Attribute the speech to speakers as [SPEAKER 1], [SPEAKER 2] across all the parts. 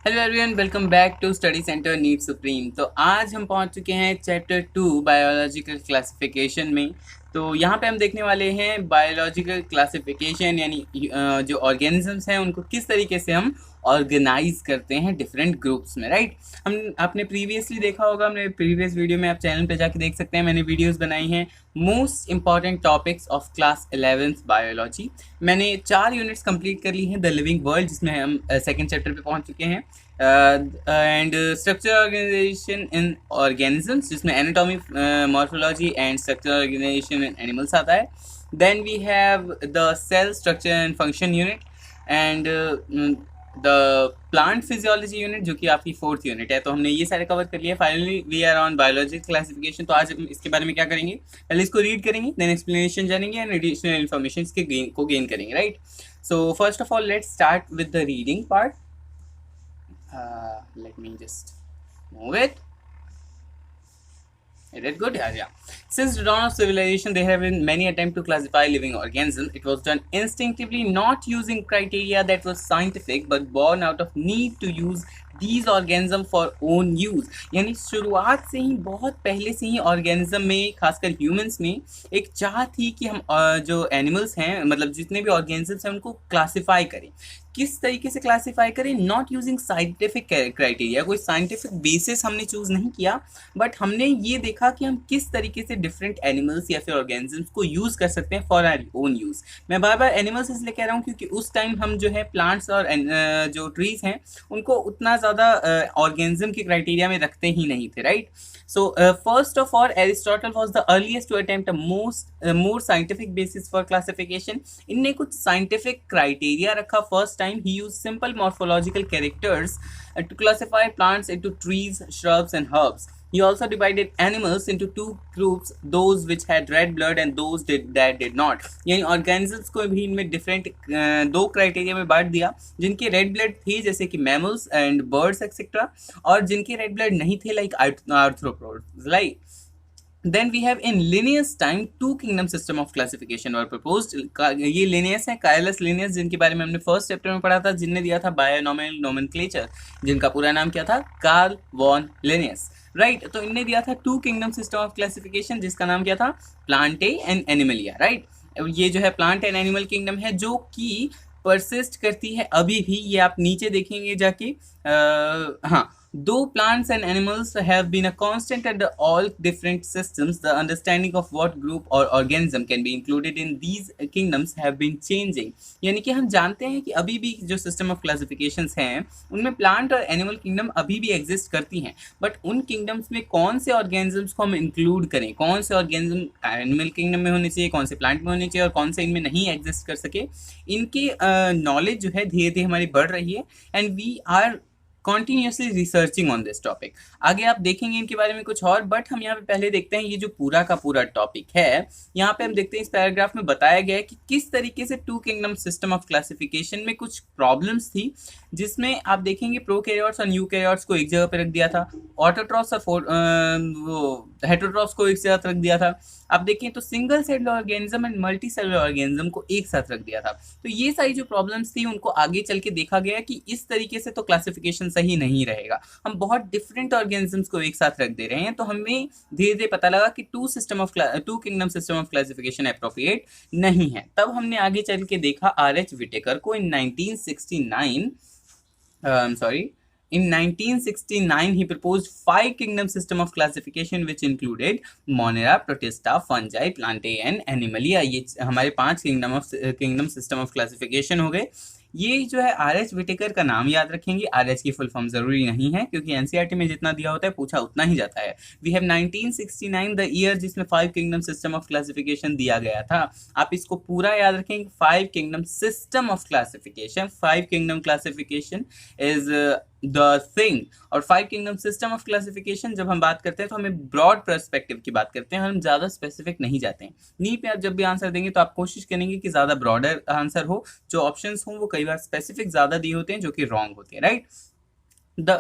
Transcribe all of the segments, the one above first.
[SPEAKER 1] Hello everyone, welcome back to study centre NEET supreme. तो आज हम पहुंच चुके हैं चैप्टर 2 बायोलॉजिकल क्लासिफिकेशन में। तो यहाँ पे हम देखने वाले हैं बायोलॉजिकल क्लासिफिकेशन यानी जो ऑर्गेनिजम्स हैं उनको किस तरीके से हम ऑर्गेनाइज करते हैं डिफरेंट ग्रुप्स में, राइट। हम आपने प्रीवियसली देखा होगा, हमने प्रीवियस वीडियो में आप चैनल पे जाके देख सकते हैं, मैंने वीडियोस बनाई हैं most important topics of class 11th biology. मैंने 4 यूनिट्स कंप्लीट कर ली हैं द लिविंग वर्ल्ड, जिसमें हम सेकंड चैप्टर पे पहुंच चुके हैं, and structure organisation in organisms, जिसमें anatomy, morphology and structure organisation in animals आता है। Then we have the cell structure and function unit and the plant physiology unit, जो कि आपकी 4th यूनिट है। तो हमने ये सारे कवर कर लिया। Finally we are on biological classification. तो आज हम इसके बारे में क्या करेंगे, पहले इसको रीड करेंगे, देन एक्सप्लेनेशन जानेंगे एंड एडिशनल इन्फॉर्मेशन को गेन करेंगे, right. So first of all let's start with the reading part. Let me just move it. Is it good? Yeah. Since the dawn of civilization, there have been many attempts to classify living organisms. It was done instinctively, not using criteria that was scientific, but born out of need to use these organisms for own use. यानी शुरुआत से ही, बहुत पहले से ही organism में, खासकर humans में एक चाह थी कि हम जो एनिमल्स हैं, मतलब जितने भी ऑर्गेनिजम्स हैं, उनको क्लासीफाई करें। किस तरीके से क्लासीफाई करें? नॉट यूजिंग साइंटिफिक क्राइटेरिया, कोई साइंटिफिक बेसिस हमने चूज नहीं किया, बट हमने ये देखा कि हम किस तरीके से डिफरेंट एनिमल्स या फिर ऑर्गेनिजम्स को यूज कर सकते हैं फॉर आवर ओन यूज। मैं बार बार एनिमल्स इसलिए कह रहा हूँ क्योंकि उस टाइम हम जो है प्लांट्स और जो ट्रीज हैं उनको उतना ज़्यादा ऑर्गेनिज्म के क्राइटेरिया में रखते ही नहीं थे, right. So first of all, Aristotle was the earliest to attempt a more scientific basis for classification. इनने कुछ scientific criteria रखा first time. He used simple morphological characters to classify plants into trees, shrubs, and herbs. He also divided animals into two groups, those which had red blood and those that did not. यानी organisms को भी इनमें different दो criteria में बांट दिया, जिनके red blood थे जैसे कि mammals and birds etc, और जिनके red blood नहीं थे like arthropods, like. Then we have in Linnaeus time two kingdom system of classification were proposed. ये Linnaeus है, Carolus Linnaeus, जिनके बारे में हमने फर्स्ट चैप्टर में पढ़ा था, जिनने दिया था बायोनॉमिनल नोमेनक्लेचर, जिनका पूरा नाम क्या था, कार्ल वॉन लिनियस, राइट। तो इनने दिया था two kingdom system of classification, जिसका नाम क्या था, प्लांटे एंड एनिमलिया, राइट। ये जो है प्लांट एंड एनिमल किंगडम है, जो कि परसिस्ट करती है अभी भी। ये आप नीचे देखेंगे जाके, हाँ, though plants and animals have been a constant under all different systems, the understanding of what group or organism can be included in these kingdoms have been changing. यानी कि हम जानते हैं कि अभी भी जो सिस्टम ऑफ क्लासिफिकेशंस हैं उनमें प्लांट और एनिमल किंगडम अभी भी एग्जिस्ट करती हैं, बट उन किंगडम्स में कौन से ऑर्गेनिजम्स को हम इंक्लूड करें, कौन से ऑर्गेनिज्म एनिमल किंगडम में होने चाहिए, कौन से प्लांट में होने चाहिए और कौन से इनमें नहीं एग्जिस्ट कर सके, इनकी नॉलेज जो है धीरे धीरे हमारी बढ़ रही है, and we are continuously researching on this topic. आगे आप देखेंगे इनके बारे में कुछ और, बट हम यहाँ पे पहले देखते हैं ये जो पूरा का पूरा टॉपिक है। यहाँ पे हम देखते हैं इस पैराग्राफ में बताया गया है कि किस तरीके से two kingdom system of classification में कुछ प्रॉब्लम्स थी, जिसमें आप देखेंगे प्रोकैरियोट्स और यूकैरियोट्स को एक जगह पे रख दिया था, ऑटोट्रॉफ्स और वो हेटेरोट्रॉफ्स को एक साथ रख दिया था। आप देखें तो single cellular organism and multi cellular organism को एक साथ रख दिया था। तो ये सारी जो प्रॉब्लम्स थी उनको आगे चल के देखा गया कि इस तरीके से तो क्लासिफिकेशन सही नहीं रहेगा, हम बहुत डिफरेंट ऑर्गेनिजम्स को एक साथ रख दे रहे हैं। तो हमें धीरे धीरे पता लगा कि two kingdom system of classification appropriate नहीं है। तब हमने आगे चल के देखा R.H. विटेकर को इन 1969, In 1969, he proposed 5 kingdom system of classification which included Monera, Protista, Fungi, Plantae and Animalia. ये हमारे 5 kingdom system of classification हो गए। ये जो है R.H. विटेकर का नाम याद रखेंगे, R.H. की फुल फॉर्म जरूरी नहीं है क्योंकि एनसीईआरटी में जितना दिया होता है पूछा उतना ही जाता है। वी हैव 1969 द ईयर जिसमें 5 किंगडम सिस्टम ऑफ क्लासिफिकेशन दिया गया था। आप इसको पूरा याद रखेंगे, 5 kingdom system of classification, 5 kingdom classification is the thing. और 5 किंगडम सिस्टम ऑफ क्लासिफिकेशन जब हम बात करते हैं तो हमें ब्रॉड पर्सपेक्टिव की बात करते हैं, हम ज़्यादा स्पेसिफिक नहीं जाते हैं। नीट पे आप जब भी आंसर देंगे तो आप कोशिश करेंगे कि ज़्यादा ब्रॉडर आंसर हो, जो ऑप्शंस हों वो कई बार स्पेसिफिक ज़्यादा दिए होते हैं जो कि रॉन्ग होते हैं, right. The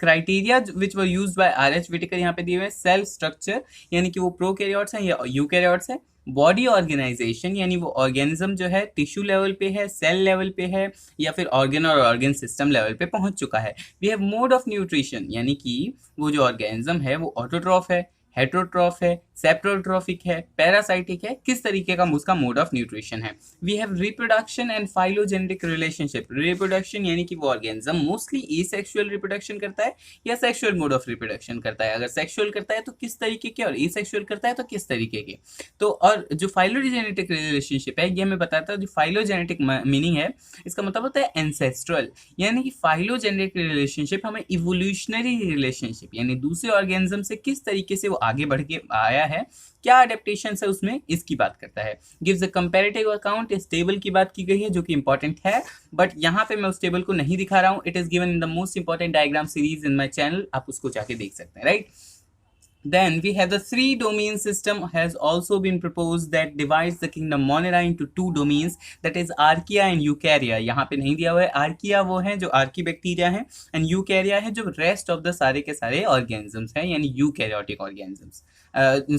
[SPEAKER 1] criteria which were used by R.H. Whittaker यहाँ पे दिए हुए हैं, सेल स्ट्रक्चर यानी कि वो प्रोकैरियोट्स हैं या यूकैरियोट्स हैं, बॉडी ऑर्गेनाइजेशन यानी वो ऑर्गेनिज्म जो है टिश्यू लेवल पे है, सेल लेवल पे है, या फिर ऑर्गन और ऑर्गन सिस्टम लेवल पे पहुंच चुका है। We have mode of nutrition यानी कि वो जो ऑर्गेनिज्म है वो ऑटोट्रॉफ है, हेटरोट्रॉफ है, सेप्रोट्रॉफिक है, पैरासाइटिक है, किस तरीके का उसका मोड ऑफ न्यूट्रिशन है। We have reproduction and phylogenetic relationship. Reproduction यानी कि वो ऑर्गेनिज्म मोस्टली एसेक्सुअल रिप्रोडक्शन करता है या सेक्सुअल मोड ऑफ रिप्रोडक्शन करता है। अगर सेक्सुअल करता है तो किस तरीके के, और एसेक्सुअल करता है तो किस तरीके के। तो और जो फाइलोजेनेटिक रिलेशनशिप है ये हमें बताता है, जो फाइलोजेनेटिक मीनिंग है इसका मतलब होता है एंसेस्ट्रल, यानी कि फाइलोजेनेटिक रिलेशनशिप हमें इवोल्यूशनरी रिलेशनशिप यानी दूसरे ऑर्गेनिज्म से किस तरीके से वो आगे बढ़ के आया है, क्या अडेप्टेशन है उसमें, इसकी बात करता है। Gives a comparative account. इस टेबल की बात की गई है जो कि इंपॉर्टेंट है, बट यहाँ पे मैं उस टेबल को नहीं दिखा रहा हूँ। It is given in the most important diagram series in my channel, आप उसको जाके देख सकते हैं, right. Then we have the three domain system has also been proposed that divides the kingdom Monera into two domains, that is Archaea and Eukarya। यहाँ पे नहीं दिया हुआ है। Archaea वो है जो आर्की बैक्टीरिया है, एंड यूकैरिया है जो रेस्ट ऑफ द सारे के सारे ऑर्गेनिजम्स हैं, यानी यूकैरियोटिक ऑर्गेनिजम्स।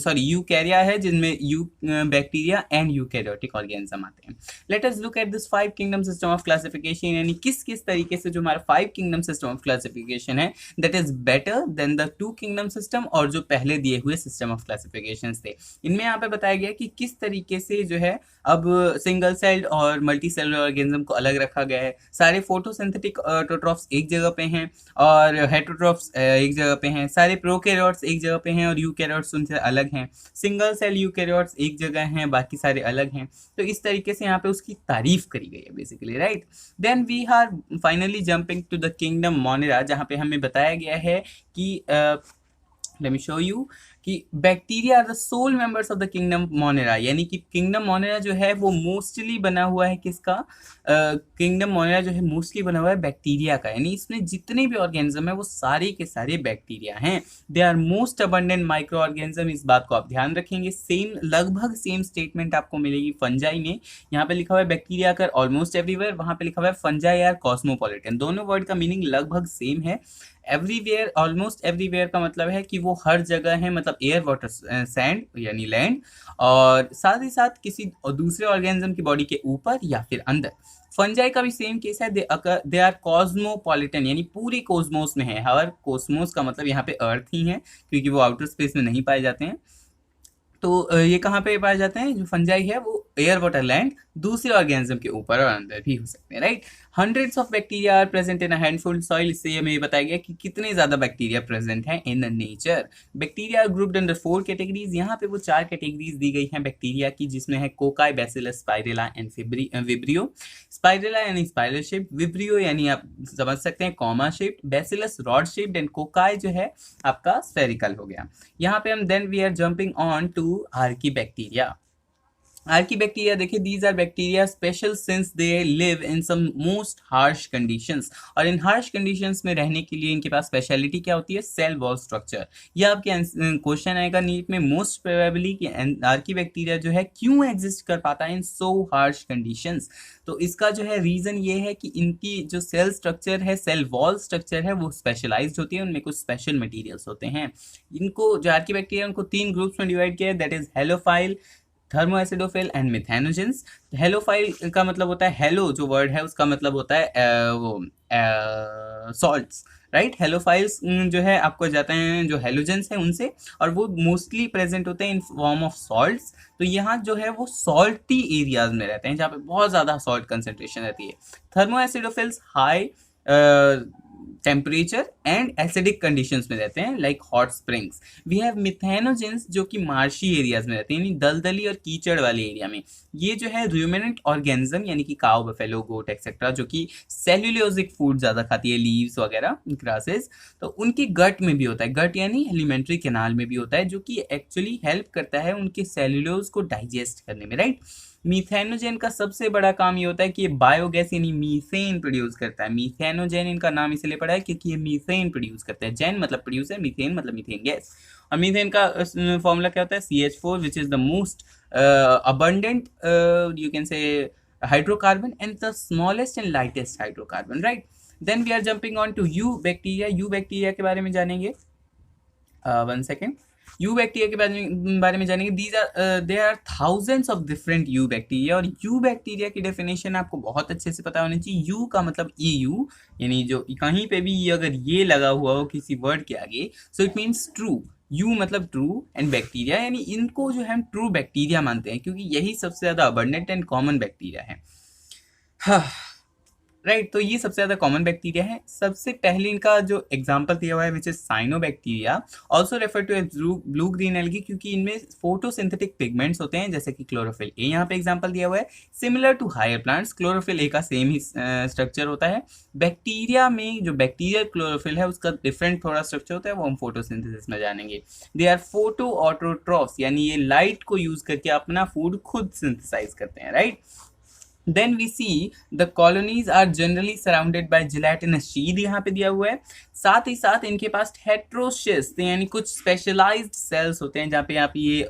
[SPEAKER 1] सॉरी यूकैरिया है जिनमें you bacteria and eukaryotic organism आते हैं। Let us look at this 5 kingdom system of classification, यानी किस किस तरीके से जो हमारा 5 किंगडम सिस्टम ऑफ क्लासिफिकेशन है that is better than the 2 kingdom system, और जो पहले दिए हुए सिस्टम ऑफ क्लासिफिकेशन थे। इनमें यहाँ पे बताया गया कि किस तरीके से जो है अब सिंगल सेल्ड और मल्टी सेलुलर ऑर्गेनिज्म को अलग रखा गया है। सारे फोटोसिंथेटिक ऑटोट्रॉफ्स एक जगह पे हैं और हेटरोट्रॉफ्स एक जगह पे हैं। सारे प्रोकैरियोट्स एक जगह पे हैं और यूकैरियोट्स उनसे अलग हैं। सिंगल सेल यूकैरियोट्स एक जगह हैं, बाकी सारे अलग हैं। तो इस तरीके से यहाँ पे उसकी तारीफ करी गई है basically, right. Then we are finally jumping to the kingdom Monera, जहाँ पे हमें बताया गया है कि लेट मी शो यू कि bacteria are the sole members of the kingdom Monera, यानी कि किंगडम मोनेरा जो है वो मोस्टली बना हुआ है किसका, किंगडम मोनेरा जो है मोस्टली बना हुआ है बैक्टीरिया का, यानी इसमें जितने भी ऑर्गेनिज्म है वो सारे के सारे बैक्टीरिया हैं। They are most abundant micro organism, इस बात को आप ध्यान रखेंगे। सेम लगभग सेम स्टेटमेंट आपको मिलेगी फंजाई में। यहाँ पे लिखा हुआ है बैक्टीरिया कर ऑलमोस्ट एवरीवेयर, वहां पे लिखा हुआ है फंजाई आर कॉस्मोपॉलिटन। दोनों वर्ड का मीनिंग लगभग सेम है। एवरीवेयर, ऑलमोस्ट एवरीवेयर का मतलब है कि वो हर जगह है, मतलब एयर वाटर सैंड यानी लैंड, और साथ ही साथ किसी दूसरे ऑर्गेनिज्म की बॉडी के ऊपर या फिर अंदर। फंजाई का भी सेम केस है। दे आर कॉस्मोपॉलिटन, यानी पूरी कोस्मोस में है। हर कोस्मोस का मतलब यहाँ पे अर्थ ही है, क्योंकि वो आउटर स्पेस में नहीं पाए जाते हैं। तो ये कहाँ पे पाए जाते हैं, जो फंजाई है वो एयर वाटर लैंड दूसरे ऑर्गेनिज्म के ऊपर और अंदर भी हो सकते हैं, right. Hundreds of bacteria are present in a handful soil, इससे हमें ये बताया गया कि कितने ज्यादा बैक्टीरिया प्रेजेंट हैं in nature. Bacteria are grouped under 4 categories, यहाँ पे वो 4 कैटेगरीज दी गई हैं बैक्टीरिया की, जिसमें है cocci, bacillus, spirilla and vibrio. Spirilla यानी स्पाइरल शेप, विब्रियो यानी आप समझ सकते हैं comma shape, bacillus rod shape and cocci जो है आपका स्फेरिकल हो गया। यहाँ पे हम then we are jumping on to archaebacteria. Archaebacteria देखिए, these are bacteria special since they live in some most harsh conditions, और इन हार्श कंडीशंस में रहने के लिए इनके पास स्पेशलिटी क्या होती है, सेल वॉल स्ट्रक्चर। ये आपके क्वेश्चन आएगा नीट में मोस्ट प्रोबेबली कि आर्की बैक्टीरिया जो है क्यों एग्जिस्ट कर पाता है इन सो हार्श कंडीशंस। तो इसका जो है रीजन ये है कि इनकी जो सेल स्ट्रक्चर है, सेल वॉल स्ट्रक्चर है, वो स्पेशलाइज्ड होती है, उनमें कुछ स्पेशल मटेरियल्स होते हैं। इनको जो आर्की बैक्टीरिया उनको 3 ग्रुप्स में डिवाइड किया है, that is halophile, थर्मोएसिडोफिल and methanogens. Halophile का मतलब होता है, हेलो जो वर्ड है उसका मतलब होता है वो सॉल्ट्स, राइट। हेलोफाइल्स जो है आपको जाते हैं जो हेलोजेंस है उनसे, और वो मोस्टली प्रेजेंट होते हैं इन फॉर्म ऑफ सॉल्ट्स। तो यहाँ जो है वो सॉल्टी एरियाज में रहते हैं, जहाँ पे बहुत ज़्यादा सॉल्ट कंसेंट्रेशन रहती है। Thermoacidophiles high temperature and acidic conditions में रहते हैं, like hot springs. We have methanogens जो कि मार्शी एरियाज में रहते हैं, यानी दलदली और कीचड़ वाले एरिया में। ये जो है रूमिनेंट ऑर्गेनिज्म यानी कि काउ, बफेलो, गोट एक्सेट्रा, जो कि सेल्यूलोजिक फूड ज़्यादा खाती है, लीव्स वगैरह, ग्रासेस, तो उनकी गट में भी होता है। गट यानी एलिमेंट्री कैनाल में भी होता है, जो कि एक्चुअली हेल्प करता है उनके सेल्यूलोज को डाइजेस्ट करने में, राइट। मीथेनोजेन का सबसे बड़ा काम ये होता है कि ये बायोगैस यानी मीथेन प्रोड्यूस करता है। मीथेनोजेन इनका नाम इसलिए पड़ा है क्योंकि ये मीथेन प्रोड्यूस करता है। जेन मतलब प्रोड्यूसर, मीथेन मतलब मीथेन गैस। और मीथेन का फॉर्मूला क्या होता है, CH4, which is the most abundant you can say hydrocarbon and the smallest and lightest hydrocarbon, right. Then we are jumping on to U bacteria के बारे में जानेंगे। 1 second। यू बैक्टीरिया के बारे में जानेंगे। These are there are thousands of different eubacteria, और eubacteria की डेफिनेशन आपको बहुत अच्छे से पता होनी चाहिए। यू का मतलब EU, यानी जो कहीं पे भी अगर ये लगा हुआ हो किसी वर्ड के आगे, so it means true. You मतलब ट्रू, एंड बैक्टीरिया यानी इनको जो हम ट्रू बैक्टीरिया मानते हैं, क्योंकि यही सबसे ज़्यादा अबंडेंट एंड कॉमन बैक्टीरिया है। हाँ, राइट, तो ये सबसे ज़्यादा कॉमन बैक्टीरिया है। सबसे पहले इनका जो एग्जांपल दिया हुआ है which is cyanobacteria, also refer to as blue green algae, क्योंकि इनमें फोटोसिंथेटिक पिगमेंट्स होते हैं जैसे कि क्लोरोफिल ए। यहाँ पे एग्जांपल दिया हुआ है similar to higher plants, chlorophyll a का सेम ही स्ट्रक्चर होता है। बैक्टीरिया में जो बैक्टीरियल क्लोरोफिल है उसका डिफरेंट थोड़ा स्ट्रक्चर होता है, वो हम फोटोसिंथेसिस में जानेंगे। दे आर फोटो ऑटोट्रॉफ्स, यानी ये लाइट को यूज करके अपना फूड खुद सिंथेसाइज करते हैं, right. Then we see the colonies are generally surrounded by gelatinous sheath, यहाँ पे दिया हुआ है। साथ ही साथ इनके पास हेट्रोसिस्ट यानी कुछ स्पेशलाइज्ड सेल्स होते हैं, जहाँ पे आप ये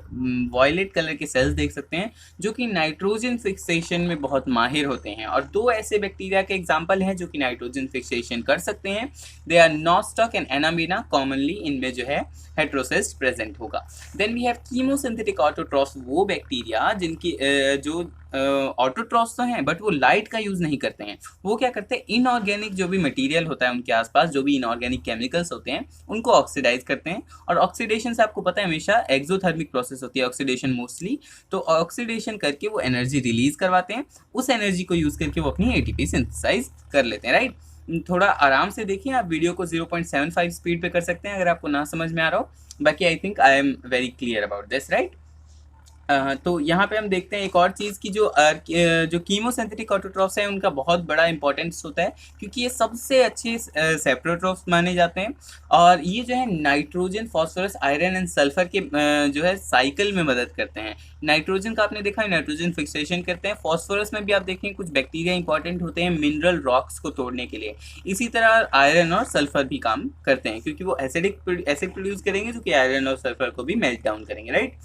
[SPEAKER 1] वॉयलेट कलर के सेल्स देख सकते हैं जो कि नाइट्रोजन फिक्सेशन में बहुत माहिर होते हैं। और दो ऐसे बैक्टीरिया के एग्जाम्पल हैं जो कि नाइट्रोजन फिक्सेशन कर सकते हैं। दे आर नॉस्टॉक एंड एनामीना, कॉमनली इनमें जो है हेट्रोसिस्ट प्रेजेंट होगा। Then we have chemosynthetic autotrophs, वो बैक्टीरिया जिनकी जो ऑटोट्रॉफ्स तो हैं बट वो लाइट का यूज नहीं करते हैं। वो क्या करते हैं, इनऑर्गेनिक जो भी मटेरियल होता है उनके आसपास, जो भी इनऑर्गेनिक केमिकल्स होते हैं उनको ऑक्सीडाइज करते हैं। और ऑक्सीडेशन से आपको पता है हमेशा एक्सोथर्मिक प्रोसेस होती है ऑक्सीडेशन मोस्टली, तो ऑक्सीडेशन करके वो एनर्जी रिलीज करवाते हैं। उस एनर्जी को यूज करके वो अपनी ATP सिंथेसाइज कर लेते हैं, राइट। थोड़ा आराम से देखिए, आप वीडियो को 0.75 स्पीड पे कर सकते हैं अगर आपको ना समझ में आ रहा हो। बाकी I think I am very clear about this, right. तो यहाँ पे हम देखते हैं एक और चीज़ की जो कीमोसिंथेटिक ऑटोट्रॉफ्स हैं उनका बहुत बड़ा इंपॉर्टेंस होता है, क्योंकि ये सबसे अच्छे सेप्रोट्रॉफ्स माने जाते हैं। और ये जो है nitrogen, phosphorus, iron and sulphur के जो है साइकिल में मदद करते हैं। नाइट्रोजन का आपने देखा है, नाइट्रोजन फिक्सेशन करते हैं। फॉस्फोरस में भी आप देखें कुछ बैक्टीरिया इंपॉर्टेंट होते हैं मिनरल रॉक्स को तोड़ने के लिए। इसी तरह आयरन और सल्फर भी काम करते हैं, क्योंकि वो एसिड प्रोड्यूस करेंगे जो कि आयरन और सल्फर को भी मेल्ट डाउन करेंगे, right.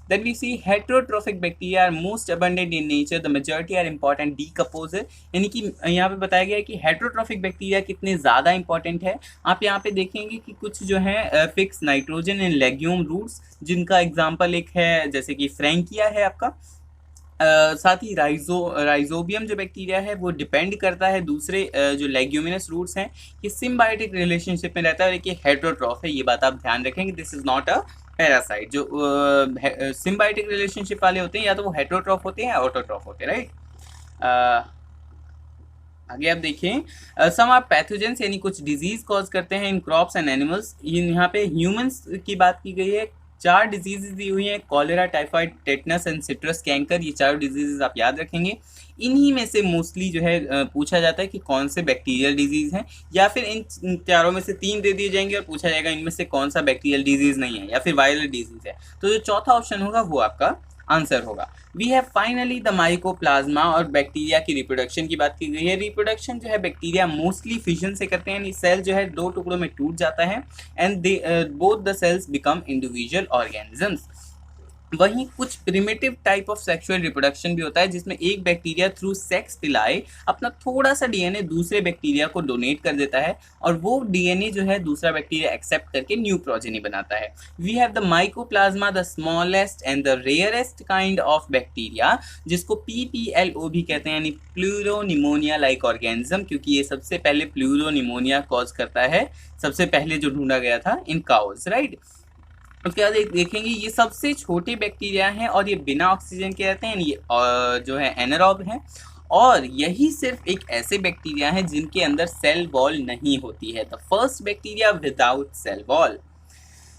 [SPEAKER 1] Then we see heterotrophic bacteria are most abundant in nature. The majority are important decomposer. यानी कि यहाँ पे बताया गया है कि heterotrophic bacteria कितने ज़्यादा important है। आप यहाँ पे देखेंगे कि कुछ जो है fix nitrogen in legume roots, जिनका एग्जाम्पल एक है जैसे कि फ्रैंकिया है आपका। साथ ही राइजोबियम जो बैक्टीरिया है वो डिपेंड करता है दूसरे जो लेग्यूमिनस रूट्स हैं कि सिम्बायोटिक रिलेशनशिप में रहता है, और एक हेटरोट्रॉफ है। ये बात आप ध्यान रखेंगे, this is not a parasite. जो सिम्बायोटिक रिलेशनशिप वाले होते हैं या तो वो हेटरोट्रॉफ होते हैं या ऑटोट्रॉफ होते हैं, राइट। आगे आप देखें सम आर पैथोजेंस, यानी कुछ डिजीज कॉज करते हैं इन क्रॉप्स एंड एनिमल्स। यहाँ पे ह्यूमंस की बात की गई है। 4 डिजीजेज दी हुई हैं, cholera, typhoid, tetanus and citrus canker. ये 4 डिजीजेज आप याद रखेंगे। इन्हीं में से मोस्टली जो है पूछा जाता है कि कौन से बैक्टीरियल डिजीज हैं, या फिर इन चारों में से 3 दे दिए जाएंगे और पूछा जाएगा इनमें से कौन सा बैक्टीरियल डिजीज नहीं है या फिर वायरल डिजीज है। तो जो चौथा ऑप्शन होगा वो आपका आंसर होगा। We have finally the mycoplasma, और बैक्टीरिया की रिप्रोडक्शन की बात की गई है। रिप्रोडक्शन जो है बैक्टीरिया मोस्टली फिजन से करते हैं, यानी सेल जो है 2 टुकड़ों में टूट जाता है and both the sales become individual organisms. वहीं कुछ primitive type of sexual reproduction भी होता है, जिसमें एक बैक्टीरिया थ्रू सेक्स पिलाए अपना थोड़ा सा DNA दूसरे बैक्टीरिया को डोनेट कर देता है, और वो DNA जो है दूसरा बैक्टीरिया एक्सेप्ट करके न्यू प्रोजेनी बनाता है। We have the mycoplasma, the smallest and the rarest kind of bacteria, जिसको PPLO भी कहते हैं, यानी प्लूरोनिमोनिया लाइक ऑर्गेनिज्म, क्योंकि ये सबसे पहले प्लूरोनिमोनिया कॉज करता है, सबसे पहले जो ढूंढा गया था इन काउज, राइट। उसके बाद देखेंगे ये सबसे छोटे बैक्टीरिया हैं और ये बिना ऑक्सीजन के रहते हैं, ये जो है एनारोब हैं, और यही सिर्फ एक ऐसे बैक्टीरिया हैं जिनके अंदर सेल वॉल नहीं होती है। The first bacteria without cell wall.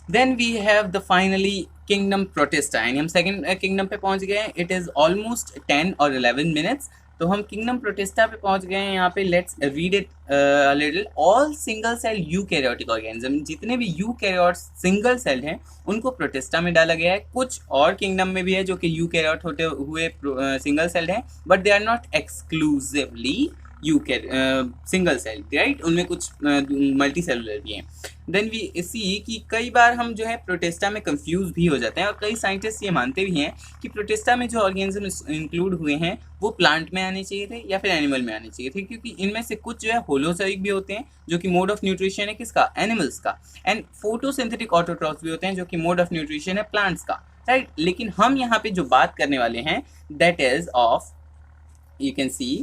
[SPEAKER 1] Then we have the finally kingdom protista, यानी हम सेकंड किंगडम पे पहुंच गए हैं। इट इज ऑलमोस्ट 10 और 11 मिनट्स। तो हम किंगडम प्रोटिस्टा पे पहुंच गए हैं। यहाँ पे let's read it little. All single cell eukaryotic organism, जितने भी यूकैरियोट्स सिंगल सेल हैं उनको प्रोटिस्टा में डाला गया है। कुछ और किंगडम में भी है जो कि यूकैरियोट होते हुए सिंगल सेल हैं, but they are not exclusively you single cell, right, उनमें कुछ मल्टी सेलुलर भी हैं। देन वी सी कि कई बार हम जो है प्रोटेस्टा में कंफ्यूज भी हो जाते हैं, और कई साइंटिस्ट ये मानते भी हैं कि प्रोटेस्टा में जो ऑर्गेनिज्म इंक्लूड हुए हैं वो प्लांट में आने चाहिए थे या फिर एनिमल में आने चाहिए थे, क्योंकि इनमें से कुछ जो है होलोजोइक भी होते हैं जो कि मोड ऑफ न्यूट्रिशन है किसका, एनिमल्स का, एंड फोटोसिंथेटिक ऑटोट्रॉफ्स भी होते हैं जो कि मोड ऑफ न्यूट्रिशन है प्लांट्स का, राइट। लेकिन हम यहाँ पे जो बात करने वाले हैं that is of, you can see,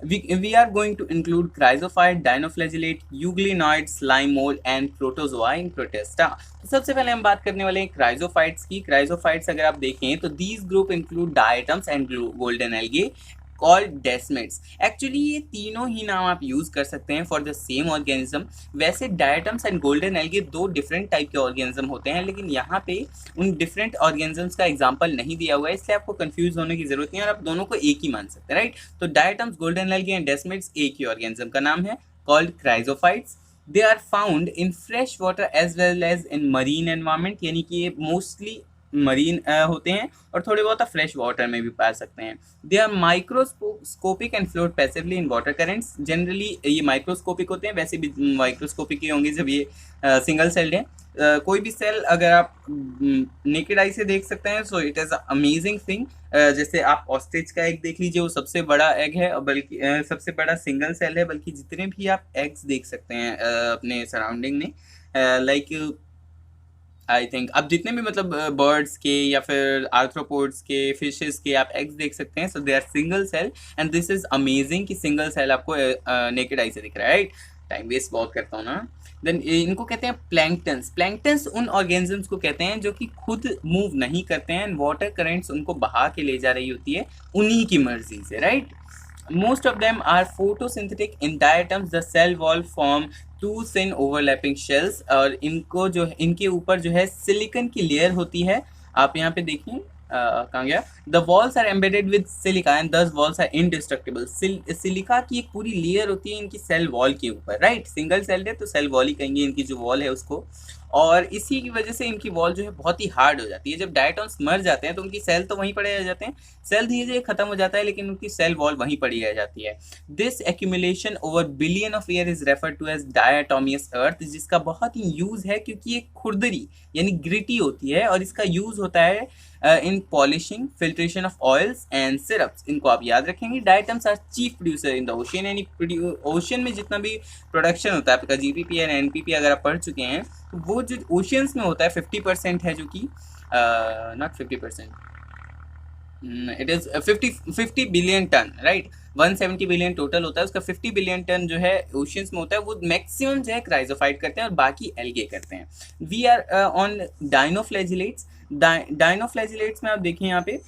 [SPEAKER 1] we are going to include chrysophyte, dinoflagellate, euglenoid, slime mold and protozoa in protesta। तो सबसे पहले हम बात करने वाले हैं क्राइजोफाइट्स की। क्राइजोफाइट्स अगर आप देखें तो these group include diatoms and golden algae called desmids. Actually ये तीनों ही नाम आप यूज कर सकते हैं फॉर द सेम ऑर्गेनिज्म। वैसे डायटम्स एंड गोल्डन एल्गे दो डिफरेंट टाइप के ऑर्गेनिज्म होते हैं, लेकिन यहाँ पे उन डिफरेंट ऑर्गेनिजम्स का एग्जांपल नहीं दिया हुआ है, इसलिए आपको कंफ्यूज होने की जरूरत नहीं है और आप दोनों को एक ही मान सकते हैं, राइट। तो diatoms, golden algae and desmids एक ही ऑर्गेनिज्म का नाम है, called chrysophytes. They are found in fresh water as well as in marine environment, यानी कि ये मोस्टली मरीन होते हैं और थोड़े बहुत फ्रेश वाटर में भी पा सकते हैं। They are microscopic and float passively in water currents. Generally ये माइक्रोस्कोपिक होते हैं, वैसे भी माइक्रोस्कोपिक ही होंगे जब ये सिंगल सेल्ड है। कोई भी सेल अगर आप नेकेड आई से देख सकते हैं, so it is a amazing thing. जैसे आप ऑस्ट्रिच का एग देख लीजिए, वो सबसे बड़ा एग है और बल्कि सबसे बड़ा सिंगल सेल है, बल्कि जितने भी आप एग्स देख सकते हैं अपने सराउंडिंग में, लाइक आई थिंक आप जितने भी मतलब बर्ड्स के या फिर आर्थ्रोपोड्स के, फिशेस के आप एग्स देख सकते हैं, so they are single cell and this is amazing कि सिंगल सेल आपको नेकेड आई से दिख रहा है, राइट। टाइम वेस्ट बहुत करता हूँ ना। देन इनको कहते हैं प्लैंक्टन्स। प्लैंक्टन्स उन ऑर्गेनिजम्स को कहते हैं जो कि खुद मूव नहीं करते हैं, वाटर करेंट्स उनको बहा के ले जा रही होती है उन्हीं की मर्जी से, right. Most of them are photosynthetic in diatoms. The cell wall form two thin overlapping shells, और इनको जो इनके ऊपर जो है सिलिकन की लेयर होती है। आप यहाँ पे देखिए कहाँ गया, the walls are embedded with silica and this walls are indestructible. Silica की एक पूरी लेयर होती है इनकी सेल वॉल के ऊपर, राइट। सिंगल सेल है तो सेल वॉल ही कहेंगे इनकी जो वॉल है उसको, और इसी की वजह से इनकी वॉल जो है बहुत ही हार्ड हो जाती है। जब डायटॉन्स मर जाते हैं तो उनकी सेल तो वहीं पड़े रह जाते हैं, सेल धीरे धीरे खत्म हो जाता है लेकिन उनकी सेल वॉल वहीं पड़ी रह जाती है। This accumulation over billion of year is referred to as diatomaceous earth, जिसका बहुत ही यूज है क्योंकि ये खुरदरी यानी ग्रिटी होती है और इसका यूज होता है in polishing, filtration of oils and syrups. इनको आप याद रखेंगे। Diatoms are chief producer in the ocean, यानी ओशन में जितना भी प्रोडक्शन होता है आपका जीपीपी एंड एनपीपी अगर आप पढ़ चुके हैं तो वो जो ओशियंस में होता है 50% है, जो कि not 50%, it is 50 billion ton, right. 170 billion total होता है, उसका 50 बिलियन टन जो है ओशियंस में होता है, वो मैक्सिमम जो है क्राइजोफाइट करते हैं और बाकी एल्गे करते हैं। We are on dinoflagellates. Dinoflagellates में आप देखें यहाँ पे